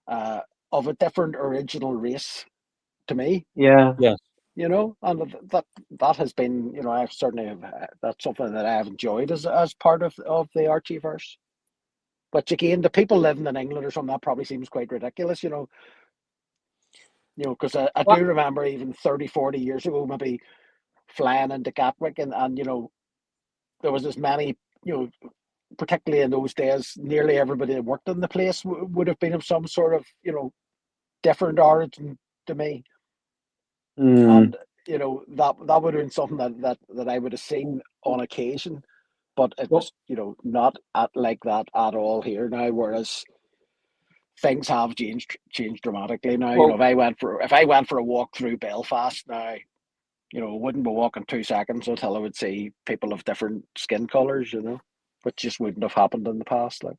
uh, of a different original race to me. yeah. yes. And that has been, I've certainly that's something that I have enjoyed as part of the Archieverse. But again, the people living in England or something, that probably seems quite ridiculous, because I do Well, remember even 30, 40 years ago, maybe flying into Gatwick and there was as many, particularly in those days, nearly everybody that worked in the place would have been of some sort of, different origin to me. Mm. And, that would have been something that I would have seen on occasion, but it Well, was, not like that at all here now, whereas things have changed dramatically now. well, If I went for a walk through Belfast now, I wouldn't be walking 2 seconds until I would see people of different skin colours, which just wouldn't have happened in the past. Like,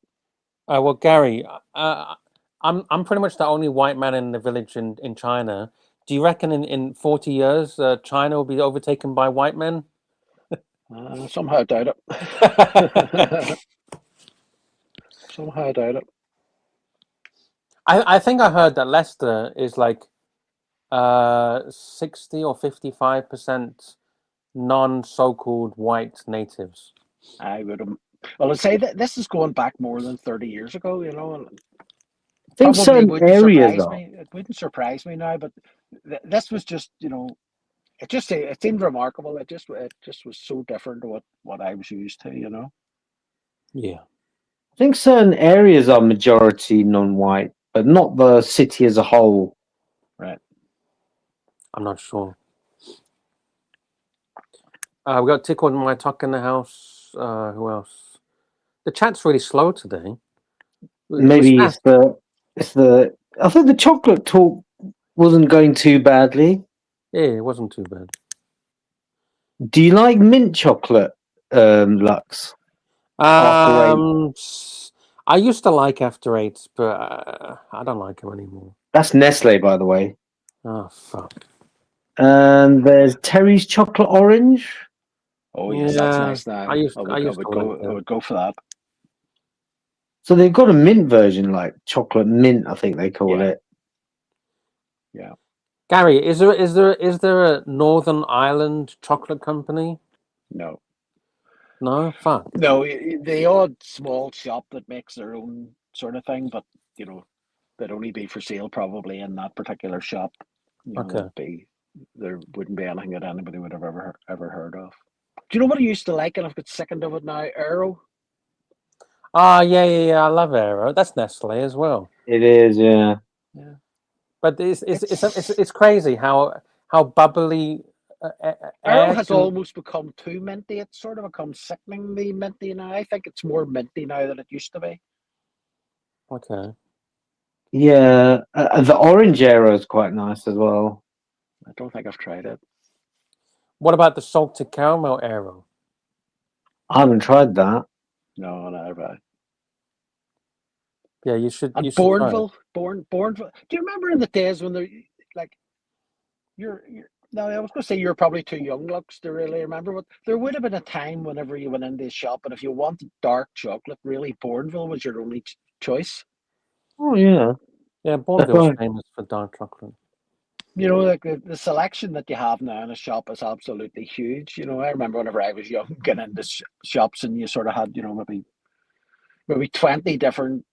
well, Gary, I'm pretty much the only white man in the village in China. Do you reckon in 40 years China will be overtaken by white men? somehow I doubt it. Somehow I doubt it. I think I heard that Leicester is like 60 or 55% non so-called white natives. I would have. Well, I'd say that this is going back more than 30 years ago. And I think probably certain wouldn't areas surprise are. me. It wouldn't surprise me now, but this was just, it seemed remarkable. It just was so different to what I was used to. Yeah. I think certain areas are majority non-white, but not the city as a whole. Right. I'm not sure. We got Tickle and My Talk in the house. Who else? The chat's really slow today. Maybe it's the. I think the chocolate talk wasn't going too badly. Yeah, it wasn't too bad. Do you like mint chocolate, Lux? After 8? I used to like After Eights, but I don't like them anymore. That's Nestle, by the way. Oh fuck. And there's Terry's chocolate orange. Oh yes, that's Yeah, nice. Now I used I to would like go. I that. would go for that. So they've got a mint version, like chocolate mint, I think they call Yeah. it. Yeah. Gary, is there a Northern Ireland chocolate company? No. No, fuck. No, the odd small shop that makes their own sort of thing, but they'd only be for sale probably in that particular shop. Okay. There wouldn't be anything that anybody would have ever heard of. Do you know what I used to like, and I've got sickened of it now? Aero. Yeah. I love Aero. That's Nestle as well. It is, yeah. Yeah. But it's crazy how bubbly Aero air has can. almost become too minty. It's sort of become sickeningly minty now. I think it's more minty now than it used to be. Okay. Yeah, the orange arrow is quite nice as well. I don't think I've tried it. What about the salted caramel Aero? I haven't tried that. No, never. Yeah, you should. And You should try it. Bourneville. Do you remember in the days when like you're now I was going to say you're probably too young, Lux, to really remember, but there would have been a time whenever you went into the shop, and if you wanted dark chocolate, really Bourneville was your only choice. Oh yeah, Yeah, that's Bourneville's right. famous for dark chocolate. Like the selection that you have now in a shop is absolutely huge. I remember whenever I was young, getting into shops, and you sort of had, maybe 20 different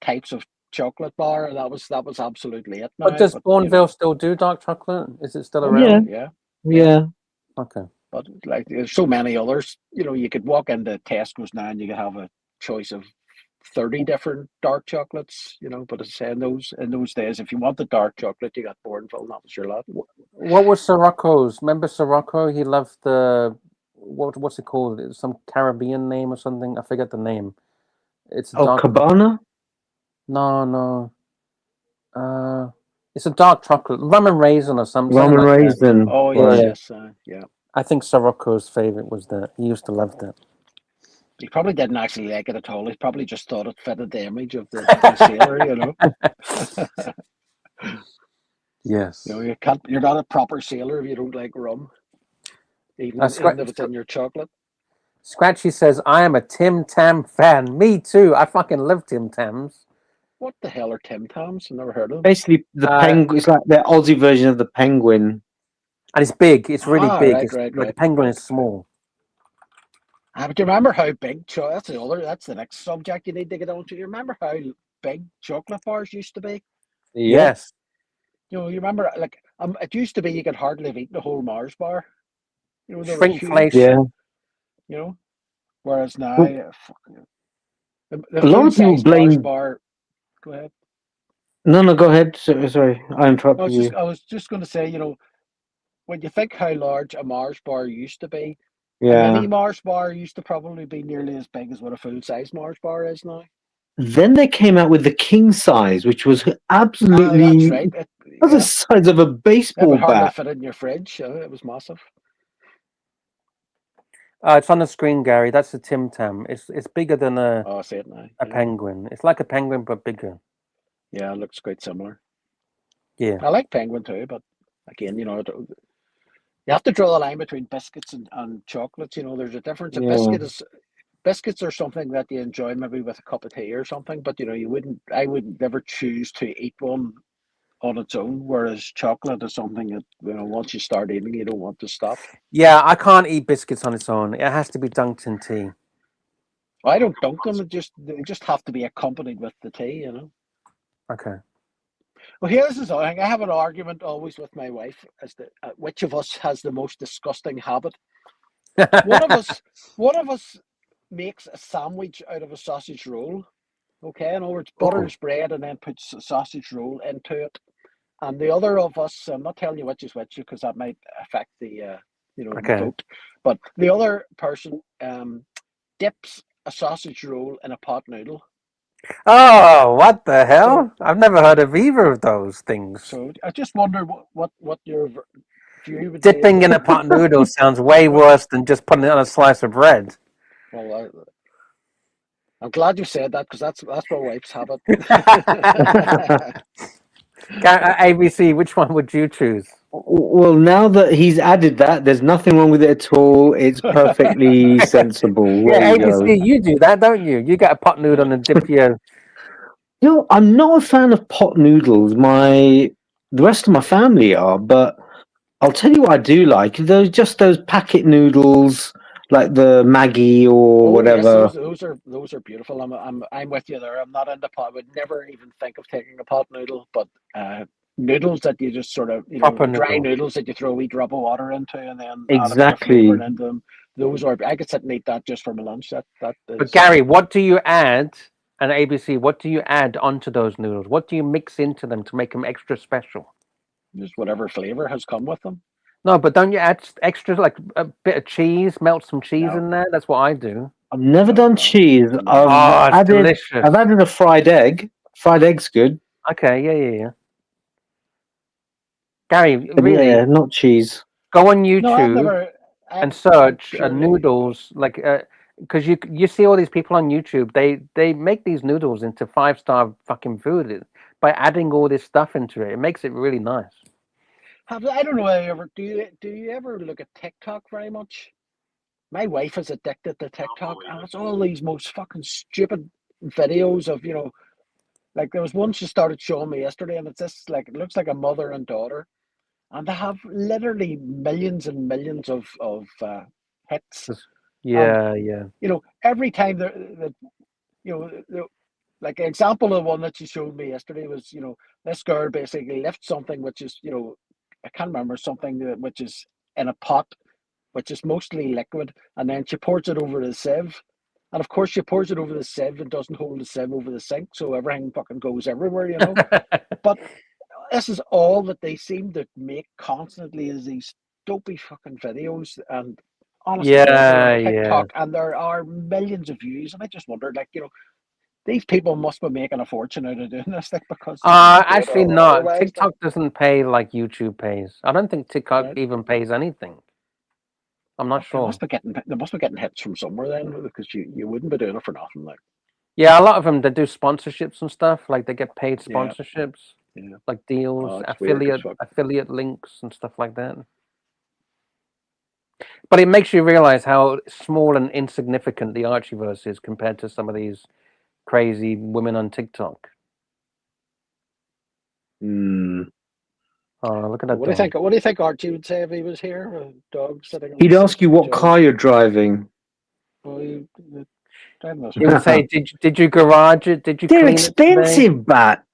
types of chocolate bar, and that was absolutely it But now. does But Bourneville still do dark chocolate? Is it still oh yeah, around? yeah. Yeah, Okay. But like there's so many others, you could walk into Tesco's now and you could have a choice of 30 different dark chocolates, but as I say, in those days, if you wanted dark chocolate, you got Bourneville, and that was your lot. What was Sirocco's? Remember Sirocco? He loved the what's it called? It's some Caribbean name or something. I forget the name. It's a oh dark. Cabana. No. It's a dark chocolate, rum and raisin or something Ramen like that. raisin. Oh yes, Right. yes, yeah. I think Sirocco's favorite was that. He used to love that. He probably didn't actually like it at all. He probably just thought it fitted the image of the sailor. Yes. You can't. You're not a proper sailor if you don't like rum, even if it's in your chocolate. Scratchy says, I am a Tim Tam fan. Me too. I fucking love Tim Tams. What the hell are Tim Tams? I've never heard of them. Basically, the penguin. It's like the Aussie version of the penguin. And it's big. It's really big. Right. The penguin right. is small. But do you remember how big? That's the next subject you need to get on to. You remember how big chocolate bars used to be? Yes. You remember it used to be you could hardly have eaten a whole Mars bar. They were huge. Shrinkflation. Yeah. You know, Whereas now, Well, the a lot full of people size Mars blame. bar. Go ahead. No, no, go ahead. Sorry, I interrupted you. I was just going to say, when you think how large a Mars bar used to be, a Yeah. mini Mars bar used to probably be nearly as big as what a full size Mars bar is now. Then they came out with the king size, which was Ah, that's absolutely right. the Yeah, size of a it baseball would hardly bat. fit in your fridge. It was massive. It's on the screen, Gary. That's a Tim Tam. It's bigger than Oh, I see it now. a Yeah, penguin. It's like a penguin but bigger. yeah, it looks quite similar. Yeah. I like penguin too, but again, you have to draw the line between biscuits and chocolates. There's a difference. Yeah. Biscuits are something that you enjoy maybe with a cup of tea or something, but I would never choose to eat one on its own. Whereas chocolate is something that once you start eating, you don't want to stop. Yeah, I can't eat biscuits on its own. It has to be dunked in tea. I don't dunk them. They just have to be accompanied with the tea. Okay. Well, here's the thing. I have an argument always with my wife as to which of us has the most disgusting habit. One of us, one of us makes a sandwich out of a sausage roll. Okay, in other words, butters bread and then puts a sausage roll into it. And the other of us, I'm not telling you which is which because that might affect the Okay. vote. But the other person dips a sausage roll in a pot noodle. Oh, what the So, hell? I've never heard of either of those things. so I just wonder what your view would be. Dipping in a pot noodle sounds way worse than just putting it on a slice of bread. Well, I'm glad you said that because that's my wife's habit. ABC, which one would you choose? Well, now that he's added that, there's nothing wrong with it at all. It's perfectly sensible. There Yeah, you go. ABC, you do that, don't you? You get a pot noodle and dip your. I'm not a fan of pot noodles. The rest of my family are, but I'll tell you what I do like. Those packet noodles, like the Maggie or Oh yes, whatever. those are beautiful. I'm with you there. I'm not into pot. I would never even think of taking a pot noodle, but noodles that you just sort of Proper dry noodle. noodles that you throw a wee drop of water into and then add a bit of flavour Exactly. into them. Those are I could sit and eat that just for my lunch. That But is Gary, what do you add? And ABC, what do you add onto those noodles? What do you mix into them to make them extra special? just whatever flavour has come with them. No, but don't you add extra, like a bit of cheese, melt some cheese No, in there? That's what I do. I've never no, done no, cheese. never. Oh, it's delicious. I've added a fried egg. Fried egg's good. Okay, yeah. Gary, But really, yeah, not cheese. go on No, I've YouTube never. and I'm search purely. noodles, like because you see all these people on YouTube, they make these noodles into 5-star fucking food by adding all this stuff into it. It makes it really nice. I don't know. I ever do you ever look at TikTok very much? My wife is addicted to TikTok, and it's all these most fucking stupid videos of like there was one she started showing me yesterday, and it's this like it looks like a mother and daughter, and they have literally millions and millions of hits, and Yeah. every time that you know the, like an example of one that she showed me yesterday was this girl basically lifts something which is I can't remember something which is in a pot which is mostly liquid, and then she pours it over the sieve. And of course, she pours it over the sieve and doesn't hold the sieve over the sink, so everything fucking goes everywhere. But this is all that they seem to make constantly is these dopey fucking videos. And honest to God, they're on Yeah. TikTok and there are millions of views. And I just wondered, these people must be making a fortune out of doing this, because they wouldn't do it Actually not. otherwise. TikTok doesn't pay like YouTube pays. I don't think TikTok Right? even pays anything. I'm not sure. They must be getting hits from somewhere then, because you wouldn't be doing it for nothing. Like, Yeah, a lot of them they do sponsorships and stuff. Like they get paid yeah, sponsorships, yeah. like deals, Oh, it's weird as fuck. affiliate links and stuff like that. But it makes you realize how small and insignificant the Archieverse is compared to some of these crazy women on TikTok. Mm. Oh, look at that What do you dog. think? What do you think Archie would say if he was here? A dog sitting on He'd the ask you what car you're driving. Oh, driving this He would say, "Did you garage it? Did you They're clean it today?" expensive, but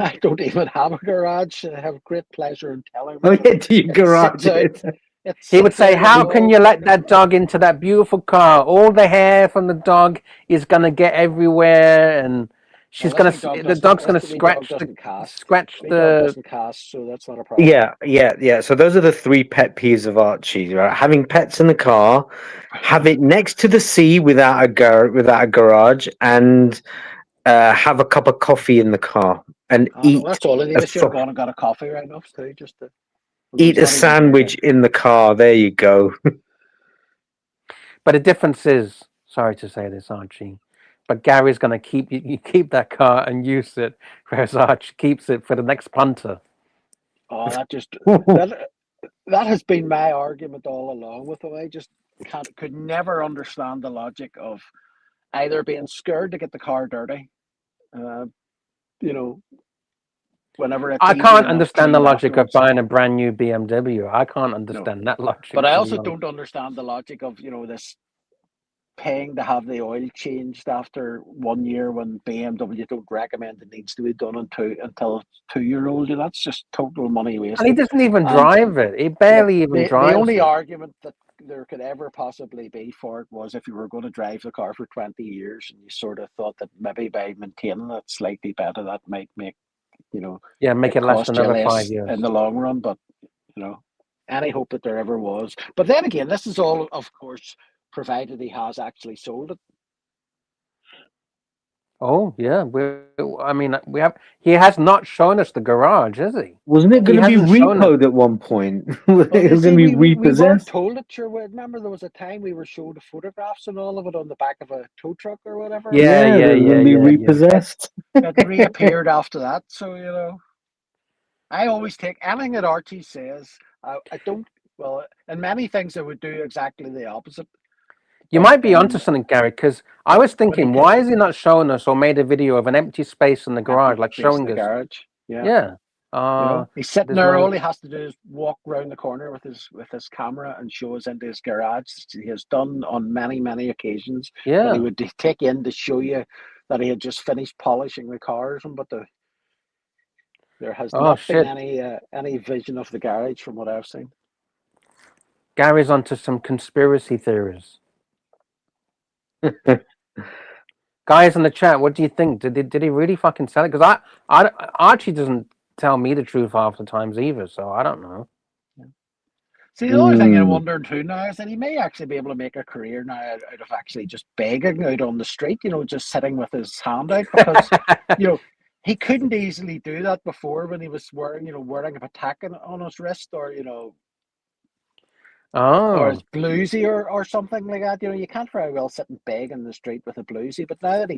I don't even have a garage. I have great pleasure in telling oh them. yeah, do you garage Sits out. it? He would sits say, there with how the can old you let fucking. that dog into that beautiful car? All the hair from the dog is going to get everywhere, and Well, she's going to, the dog's going to this wee dog doesn't cast. scratch Wee dog the, doesn't cast, so that's not a problem. Yeah. So those are the 3 pet peeves of Archie, right? Having pets in the car, have it next to the sea without a garage, and have a cup of coffee in the car, and Oh no, that's all I need. a I should have fr- gone and got a coffee right enough too, just to. Although eat he's a not even here sandwich in the car. There you go. but the difference is, sorry to say this, Archie, but Gary's going to keep, you keep that car and use it, whereas Archie keeps it for the next punter. Oh, that that has been my argument all along with him. I just could never understand the logic of either being scared to get the car dirty, uh, you know, whenever it's I easy can't enough understand the clean logic of afterwards. buying a brand new BMW. I can't No, understand that logic. but I to be also honest. don't understand the logic of this paying to have the oil changed after 1 year when BMW don't recommend it needs to be done until 2 year old. That's just total money And he wasted. doesn't even And drive it. He the barely even the drives only it. argument that there could ever possibly be for it was if you were going to drive the car for 20 years and you sort of thought that maybe by maintaining it slightly better that might make Yeah, make it it last cost you another 5 less years. in the long run. But any hope that there ever was. But then again, this is all, of course, provided he has actually sold it. Oh yeah, I mean, we have. He has not shown us the garage, has he? Wasn't it He going to be hasn't shown us. repoed at one point? it was Well, you going to see, be we weren't repossessed. told it. Sure, remember there was a time we were showed the photographs and all of it on the back of a tow truck or whatever. Yeah, Yeah, yeah, they were yeah, going to be yeah, yeah. repossessed. It reappeared after that. So I always take anything that Archie says. I don't. Well, in many things, I would do exactly the opposite. You But might be onto something, Gary, because I was but he thinking, could why is he not showing us or made a video of an empty space in the garage, empty like space in showing the us? garage. Yeah. Yeah. He's sitting There's there. no. All he has to do is walk around the corner with his camera and show us into his garage. He has done on many occasions. That he Yeah. would take in to show you that he had just finished polishing the cars, but there has Oh not been shit. any vision of the garage from what I've seen. Gary's onto some conspiracy theories. Guys in the chat, what do you think? Did he really fucking sell it? Because Archie doesn't tell me the truth half the times either, so I don't know. See, the only thing I'm wondering too now is that he may actually be able to make a career now out of actually just begging out on the street, just sitting with his hand out, because, he couldn't easily do that before when he was wearing a patek on his wrist, or his Oh, bluesy or something like that. You can't very well sit and beg in the street with a bluesy. But now that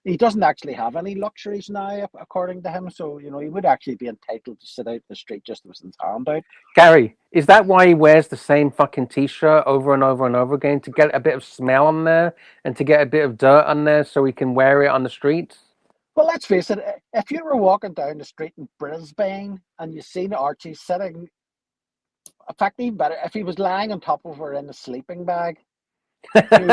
he doesn't actually have any luxuries now, according to him. So he would actually be entitled to sit out in the street just with his hand out. Gary, is that why he wears the same fucking t-shirt over and over and over again, to get a bit of smell on there and to get a bit of dirt on there so he can wear it on the streets? Well, let's face it. If you were walking down the street in Brisbane and you seen Archie sitting, in fact, even better, if he was lying on top of her in a sleeping bag, he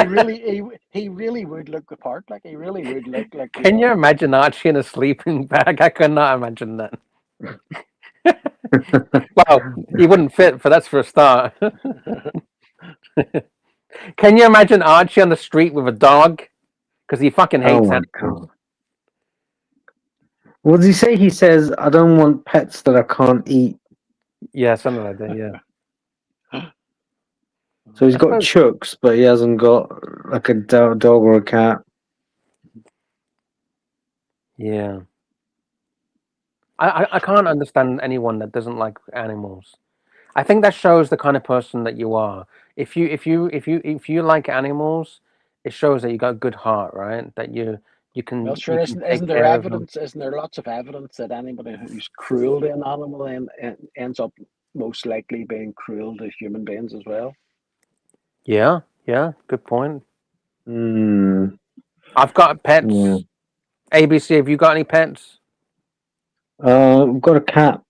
really would look the part. Like, he really would look like. Can you imagine Archie in a sleeping bag? I could not imagine that. Well, he wouldn't fit, but that's for a start. Can you imagine Archie on the street with a dog? Because he fucking hates my animals. God. What does he say? He says, I don't want pets that I can't eat. Yeah, something like that, yeah. So he's got chooks, but he hasn't got like a dog or a cat. Yeah. I can't understand anyone that doesn't like animals. I think that shows the kind of person that you are. If you like animals, it shows that you got a good heart, right? That you can. Well, sure. You can Isn't take there care of them. evidence? Isn't there lots of evidence that anybody who's cruel to an animal ends up most likely being cruel to human beings as well? Yeah, good point. I've got pets. Yeah. ABC, have you got any pets? I've got a cat.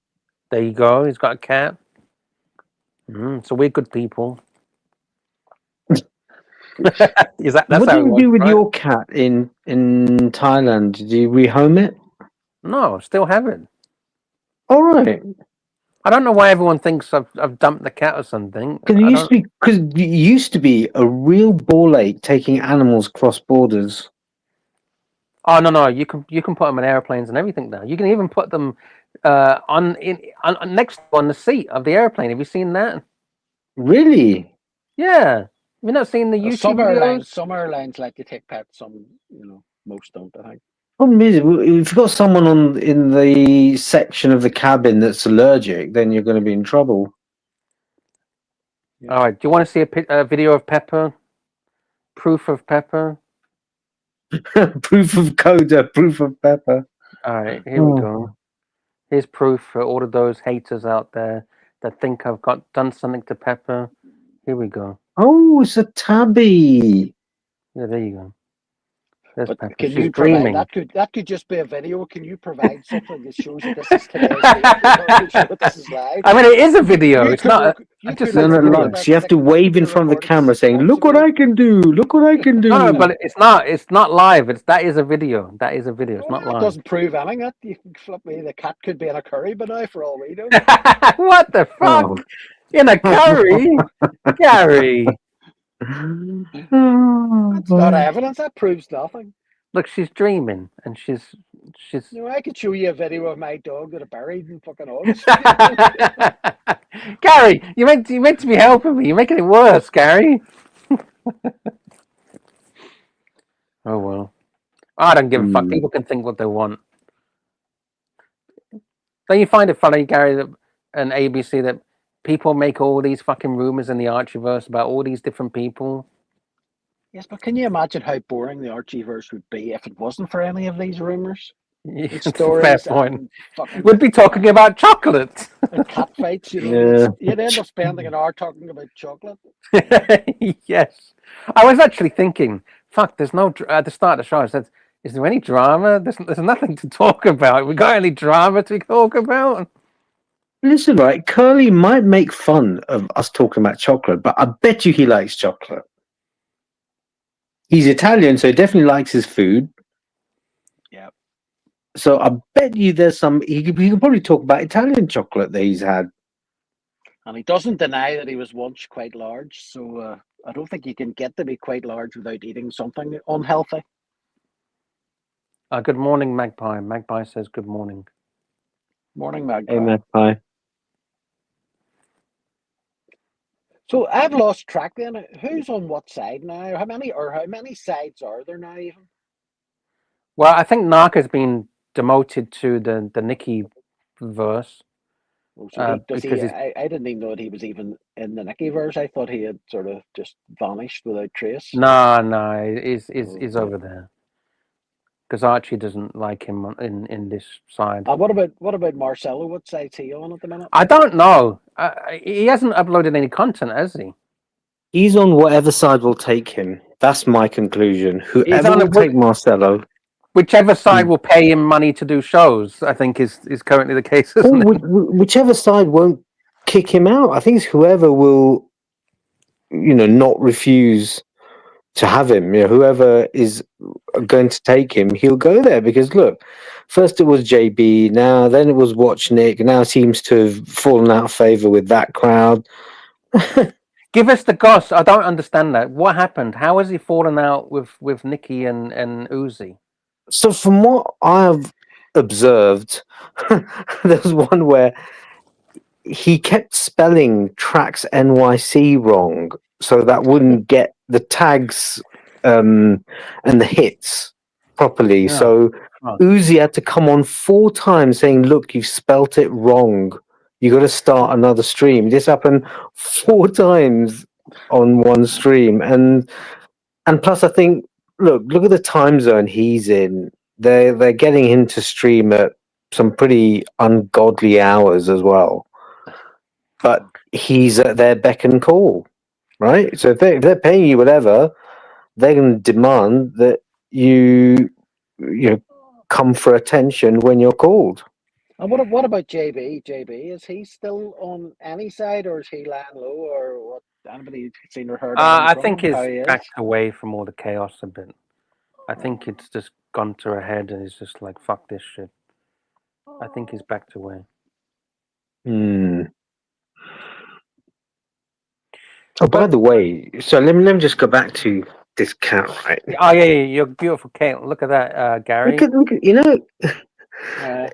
There you go. He's got a cat. So we're good people. That's what how did you do with your cat in Thailand? Did you rehome it? No, still have it. All right. I don't know why everyone thinks I've dumped the cat or something. Because it used to be a real ball ache taking animals across borders. Oh no, you can put them in airplanes and everything now. You can even put them on next on the seat of the airplane. Have you seen that? Really? Yeah. Have you not seen the YouTube videos? Some airlines let you take pets. Some, most don't. I think. Problem is, if you've got someone in the section of the cabin that's allergic, then you're going to be in trouble. Yeah. All right. Do you want to see a video of Pepper? Proof of Pepper. Proof of coda, proof of pepper. All right. Here we go. Here's proof for all of those haters out there that think I've done something to Pepper. Here we go. Oh, it's a tabby. Yeah, there you go. There's But Pepper. can She's you provide dreaming. that could just be a video. Can you provide something that shows that this is today's date? To show that this is live. I mean, it is a video. You It's could not. I you just could said No, it's no, a video. Lux. You have to wave in front of the camera saying, "Look what I can do! Look what I can do!" No, but it's not. It's not live. That is a video. That is a video. It's not That live. doesn't prove anything. That you can flip me. The cat could be in a curry by now for all we know. What the fuck? Oh. In a curry, Gary. That's not evidence. That proves nothing. Look, she's dreaming, and she's. I could show you a video of my dog that are buried in fucking August. Gary, you meant to be helping me. You're making it worse, Gary. Oh well. I don't give a fuck. People can think what they want. Don't you find it funny, Gary, that and ABC that people make all these fucking rumors in the Archieverse about all these different people? Yes, but can you imagine how boring the Archieverse would be if it wasn't for any of these rumors? It's a Stories fair point. and fucking We'd be talking about chocolate. and cat fights, Yeah. You'd end up spending an hour talking about chocolate. Yes. I was actually thinking, fuck, there's no, at the start of the show, I said, is there any drama? There's nothing to talk about. We got any drama to talk about? Listen, right, Curly might make fun of us talking about chocolate, but I bet you he likes chocolate. He's Italian, so he definitely likes his food. Yeah. So I bet you there's some. He could probably talk about Italian chocolate that he's had. And he doesn't deny that he was once quite large. So I don't think you can get to be quite large without eating something unhealthy. Good morning, Magpie. Magpie says good morning. Morning, Magpie. Hey, Magpie. So I've lost track then. Who's on what side now? How many sides are there now even? Well, I think Narca's been demoted to the Nikki verse. Oh, so because I didn't even know that he was even in the Achieverse. I thought he had sort of just vanished without trace. No, he's over there. Because Archie doesn't like him in this side. What about Marcelo? What side's he on at the minute? I don't know. He hasn't uploaded any content, has he? He's on whatever side will take him. That's my conclusion. Whoever will take Marcelo. Whichever side will pay him money to do shows, I think is currently the case, isn't it? Whichever side won't kick him out. I think it's whoever will, not refuse to have him. Whoever is going to take him, he'll go there. Because look, first it was JB, then it was Watch Nick, now seems to have fallen out of favor with that crowd. Give us the goss. I don't understand that. What happened? How has he fallen out with Nikki and Uzi? So from what I've observed, there was one where he kept spelling Tracks NYC wrong, so that wouldn't get the tags and the hits properly. Yeah. So Uzi had to come on 4 times saying, "Look, you've spelt it wrong. You got to start another stream." This happened 4 times on one stream, and plus, I think, look at the time zone he's in. They're getting him to stream at some pretty ungodly hours as well. But he's at their beck and call, right? So if they're paying you whatever, they're going to demand that you come for attention when you're called. And what about JB? JB, is he still on any side, or is he lying low, or what? Anybody seen or heard? I think he's backed away from all the chaos a bit. I think it's just gone to a head, and he's just like, "Fuck this shit." I think he's backed away. Hmm. Oh, by But the way, so let me just go back to this cat, right? oh yeah, you're beautiful, Kate. Look at that, Gary. Look at, you know,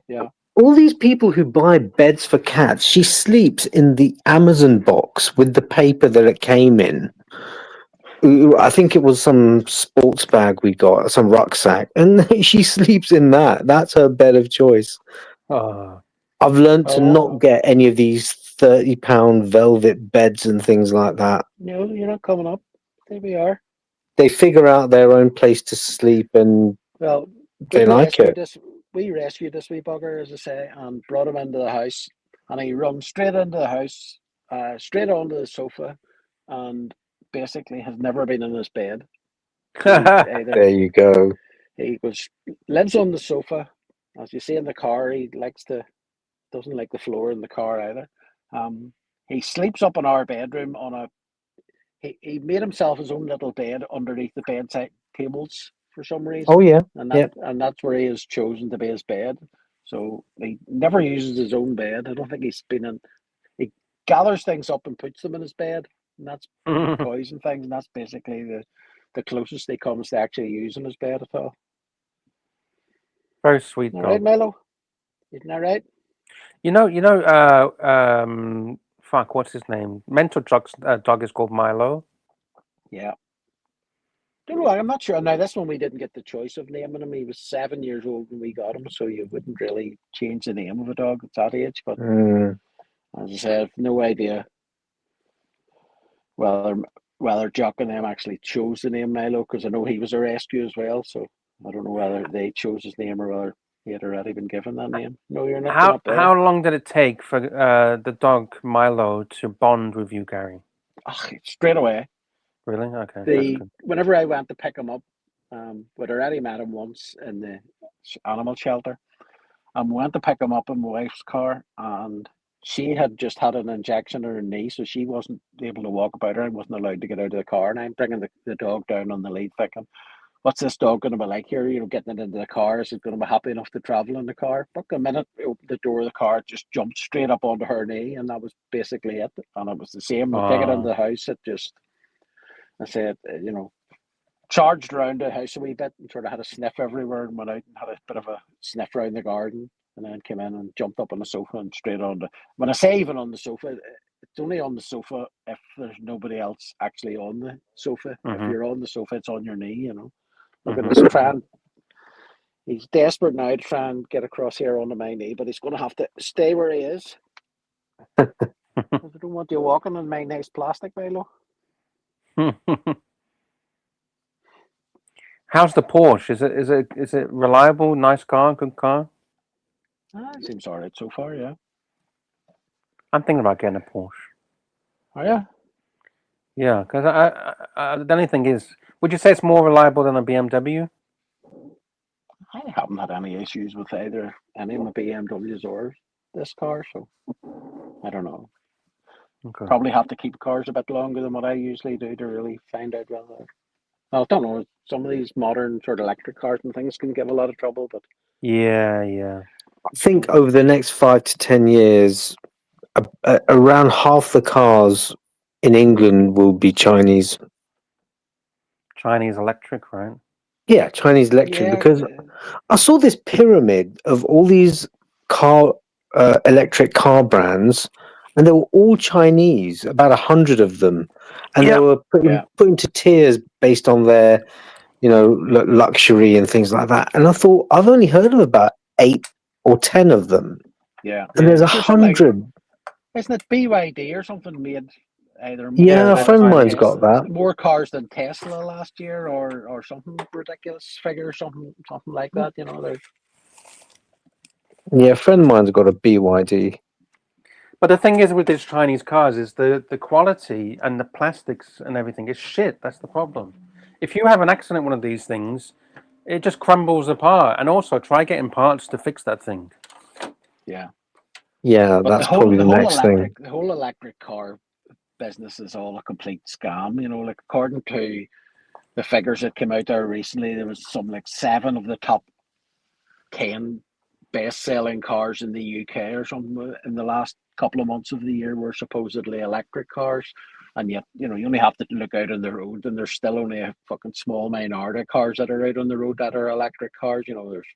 Yeah. all these people who buy beds for cats, she sleeps in the Amazon box with the paper that it came in. I think it was some sports bag we got, some rucksack, and she sleeps in that. That's her bed of choice. Oh, I've learned to Oh, not get any of these £30 velvet beds and things like that. no, you're not coming up. There we are. They figure out their own place to sleep and Well, they like it. we rescued this wee bugger, as I say, and brought him into the house, and he runs straight into the house, straight onto the sofa, and basically has never been in his bed. He either There you go. he was lives on the sofa, as you see in the car. He doesn't like the floor in the car either. He sleeps up in our bedroom on a. He made himself his own little bed underneath the bedside tables for some Oh reason, yeah, and yeah. that's where he has chosen to be his bed. So he never uses his own bed. I don't think he's been in. He gathers things up and puts them in his bed, and that's toys and things, and that's basically the closest he comes to actually using his bed at all. very sweet All right, dog. Milo, isn't that right? Fuck, what's his name? Mental dog's dog is called Milo. Yeah. Don't know. I'm not sure. Now, this one we didn't get the choice of naming him. He was 7 years old when we got him, so you wouldn't really change the name of a dog at that age. But Mm. as I said, no idea whether whether Jock and them actually chose the name Milo, because I know he was a rescue as well. So I don't know whether they chose his name or whether he had already been given that name. No, you're not going How up there. how long did it take for the dog Milo to bond with you, Gary? Straight away. Really? Okay, that's good. Whenever I went to pick him up, we'd already met him once in the animal shelter. We went to pick him up in my wife's car, and she had just had an injection in her knee, so she wasn't able to walk about her and wasn't allowed to get out of the car. And I'm bringing the dog down on the lead, thinking, what's this dog going to be like here? Getting it into the car. Is it going to be happy enough to travel in the car? But the minute we opened the door of the car, it just jumped straight up onto her knee, and that was basically it. And it was the same. We take it into the house. I said, charged around the house a wee bit and sort of had a sniff everywhere and went out and had a bit of a sniff around the garden, and then came in and jumped up on the sofa and straight on the. When I say even on the sofa, it's only on the sofa if there's nobody else actually on the sofa. If you're on the sofa, it's on your knee. Look at this trying. He's desperate now to try and get across here onto my knee, but he's going to have to stay where he is. I don't want you walking on my nice plastic, Milo. How's the Porsche? Is it reliable? Nice car? Good car? It seems all right so far, yeah. I'm thinking about getting a Porsche. Oh, yeah. Yeah, because the only thing is, would you say it's more reliable than a BMW? I haven't had any issues with either any of my BMWs or this car, so I don't know. Okay. Probably have to keep cars a bit longer than what I usually do to really find out whether. Well, I don't know. Some of these modern sort of electric cars and things can give a lot of trouble, but Yeah. I think over the next 5 to 10 years, around half the cars in England will be Chinese. Chinese electric, right? Yeah, Chinese electric. yeah, Because I saw this pyramid of all these electric car brands, and they were all Chinese. About 100 of them, and they Yep. were put into tiers based on their, luxury and things like that. And I thought I've only heard of about 8 or 10 of them, yeah. and there's There's something like, 100. isn't it BYD or something made either Yeah, more a cars friend of than mine's got that. Tesla last year, or something ridiculous figure, something like that. Yeah, a friend of mine's got a BYD. But the thing is with these Chinese cars is the quality and the plastics and everything is shit. That's the problem. If you have an accident with one of these things, it just crumbles apart. And also try getting parts to fix that thing. Yeah. Yeah, But that's probably the next thing. the whole electric car business is all a complete scam. Like according to the figures that came out there recently, there was something like 7 of the top 10 best-selling cars in the UK or something in the last couple of months of the year were supposedly electric cars, and yet you only have to look out on the road, and there's still only a fucking small minority of cars that are out on the road that are electric cars. There's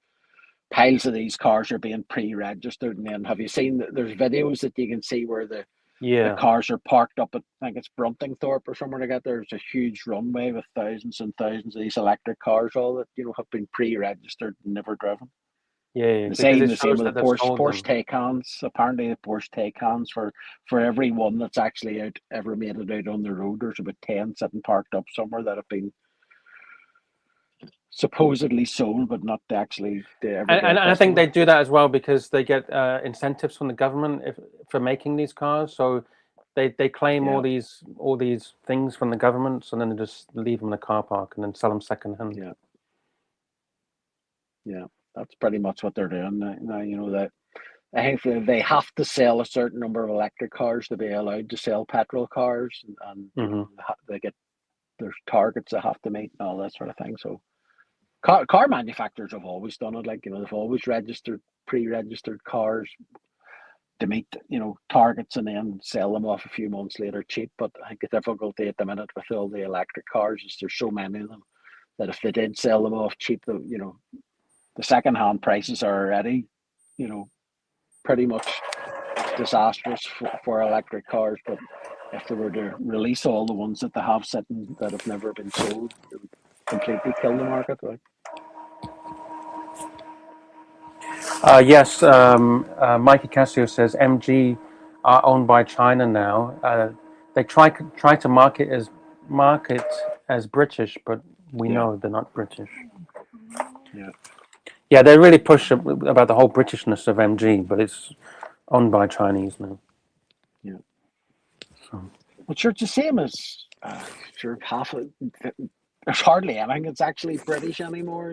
piles of these cars are being pre-registered, and then have you seen that there's videos that you can see where the Yeah. cars are parked up at, I think it's Bruntingthorpe or somewhere like that. There's a huge runway with thousands and thousands of these electric cars, all that have been pre-registered and never driven. Yeah, The because it same shows with that the they've Porsche sold them. Taycans. Apparently, the Porsche Taycans for every one that's actually ever made it out on the road, there's about 10 sitting parked up somewhere that have been supposedly sold, but not actually to ever And, get and a I think customer. they do that as well because they get incentives from the government for making these cars. So they claim all these things from the government, so then they just leave them in the car park and then sell them secondhand. Yeah, that's pretty much what they're doing now. That I think they have to sell a certain number of electric cars to be allowed to sell petrol cars, and they get there's targets they have to meet and all that sort of thing. So car manufacturers have always done it. Like they've always pre-registered cars to meet targets and then sell them off a few months later cheap. But I think the difficulty at the minute with all the electric cars is there's so many of them that if they did sell them off cheap, the second-hand prices are already, pretty much disastrous for electric cars. But if they were to release all the ones that they have sitting that have never been sold, it would completely kill the market. Right? Yes, Mikey Casio says MG are owned by China now. They try to market as British, but we know they're not British. Yeah, they really push about the whole Britishness of MG, but it's owned by Chinese now. Yeah. So. Well, sure, it's the same as sure half of there's hardly anything that's actually British anymore.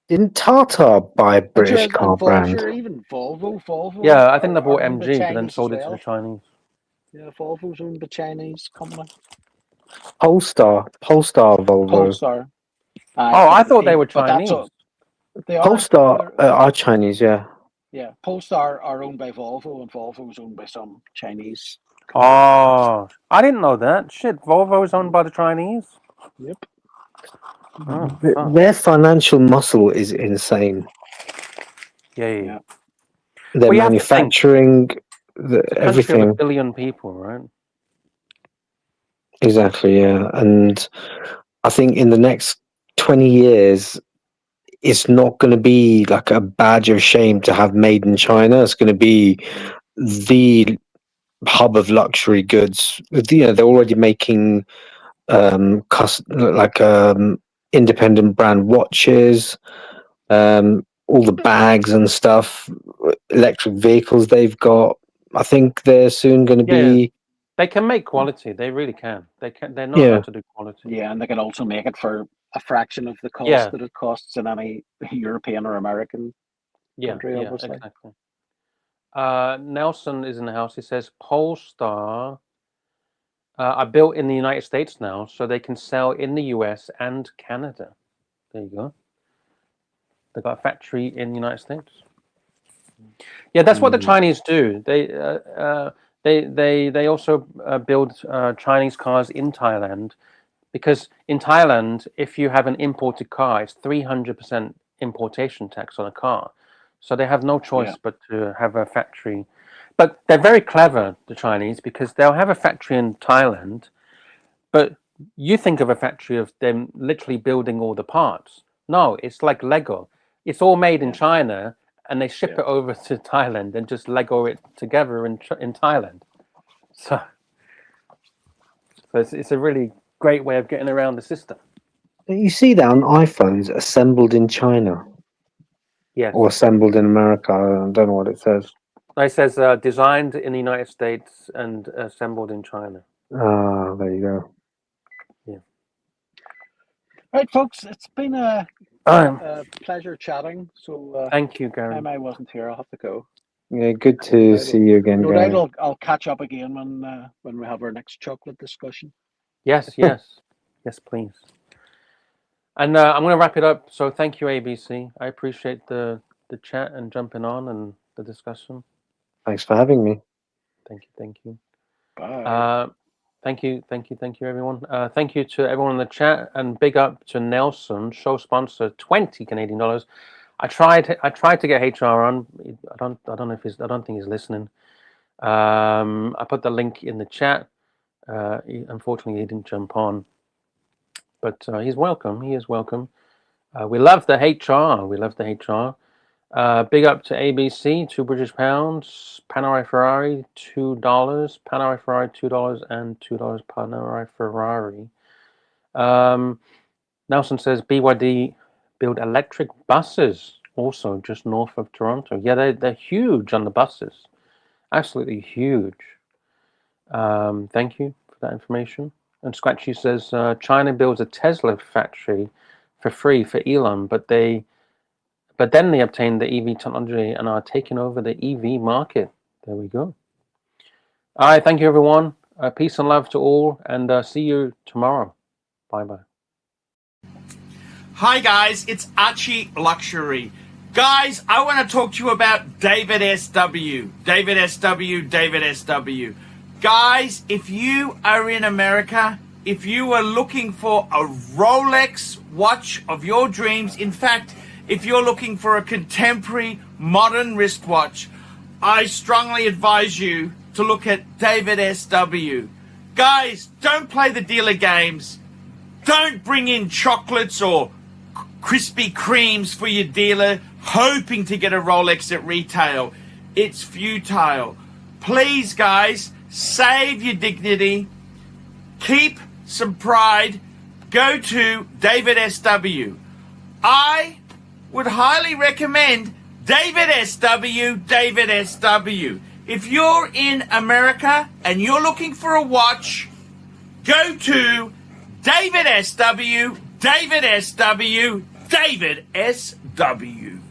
Didn't Tata buy a British car brand? Sure, even Volvo. Yeah, I think they bought MG, but then sold it to the Chinese. Yeah, Volvo's owned by Chinese company. Polestar Volvo. Polestar. I thought they were Chinese. They are. Polestar are Chinese, yeah. Yeah, Polestar are owned by Volvo, and Volvo's owned by some Chinese company. Oh, I didn't know that. Shit, Volvo is owned by the Chinese? Yep. Their financial muscle is insane. Yeah. Their manufacturing, everything. Of 1 billion people, right? Exactly, yeah. And I think in the next 20 years, it's not going to be like a badge of shame to have made in China. It's going to be the hub of luxury goods. They're already making independent brand watches, all the bags and stuff, electric vehicles they've got. I think they're soon going to be. They can make quality. They really can. They know how to do quality. Yeah, and they can also make it for a fraction of the cost that it costs in any European or American country. Obviously. Exactly. Nelson is in the house. He says Polestar are built in the United States now, so they can sell in the US and Canada. There you go. They've got a factory in the United States. Yeah, that's what the Chinese do. They also build Chinese cars in Thailand, because in Thailand, if you have an imported car, it's 300% importation tax on a car. So they have no choice but to have a factory. But they're very clever, the Chinese, because they'll have a factory in Thailand, but you think of a factory of them literally building all the parts. No, it's like Lego. It's all made in China, and they ship it over to Thailand and just Lego it together in Thailand. So it's a really great way of getting around the system. You see that on iPhones, assembled in China. Yes. Or assembled in America. I don't know what it says. It says designed in the United States and assembled in China. Ah, there you go. Yeah. Right, folks, it's been a pleasure chatting. So thank you, Gary. Time I wasn't here, I'll have to go. Yeah, good to see you again, Gary. No doubt I'll catch up again when we have our next chocolate discussion. Yes, please. And I'm going to wrap it up. So thank you, ABC. I appreciate the chat and jumping on and the discussion. Thanks for having me. Thank you. Bye. Thank you, everyone. Thank you to everyone in the chat, and big up to Nelson, show sponsor, 20 Canadian dollars. I tried to get HR on. I don't think he's listening. I put the link in the chat. Unfortunately, he didn't jump on, but he's welcome. He is welcome. We love the HR. We love the HR. Big up to ABC, £2 British. Panerai Ferrari, $2. Panerai Ferrari, $2, and $2 Panerai Ferrari. Nelson says BYD build electric buses, also just north of Toronto. Yeah, they're huge on the buses, absolutely huge. Thank you for that information. And Scratchy says China builds a Tesla factory for free for Elon, but then they obtain the EV technology and are taking over the EV market. There we go. All right, thank you, everyone. Peace and love to all, and see you tomorrow. Bye-bye. Hi guys, it's Archie Luxury. Guys, I want to talk to you about David SW. David SW, David SW. Guys, if you are in America, if you are looking for a Rolex watch of your dreams, in fact, if you're looking for a contemporary modern wristwatch, I strongly advise you to look at David SW. Guys, don't play the dealer games. Don't bring in chocolates or Krispy Kremes for your dealer hoping to get a Rolex at retail. It's futile. Please, guys, save your dignity. Keep some pride. Go to David SW. I would highly recommend David SW, David SW. If you're in America and you're looking for a watch, go to David SW, David SW, David SW.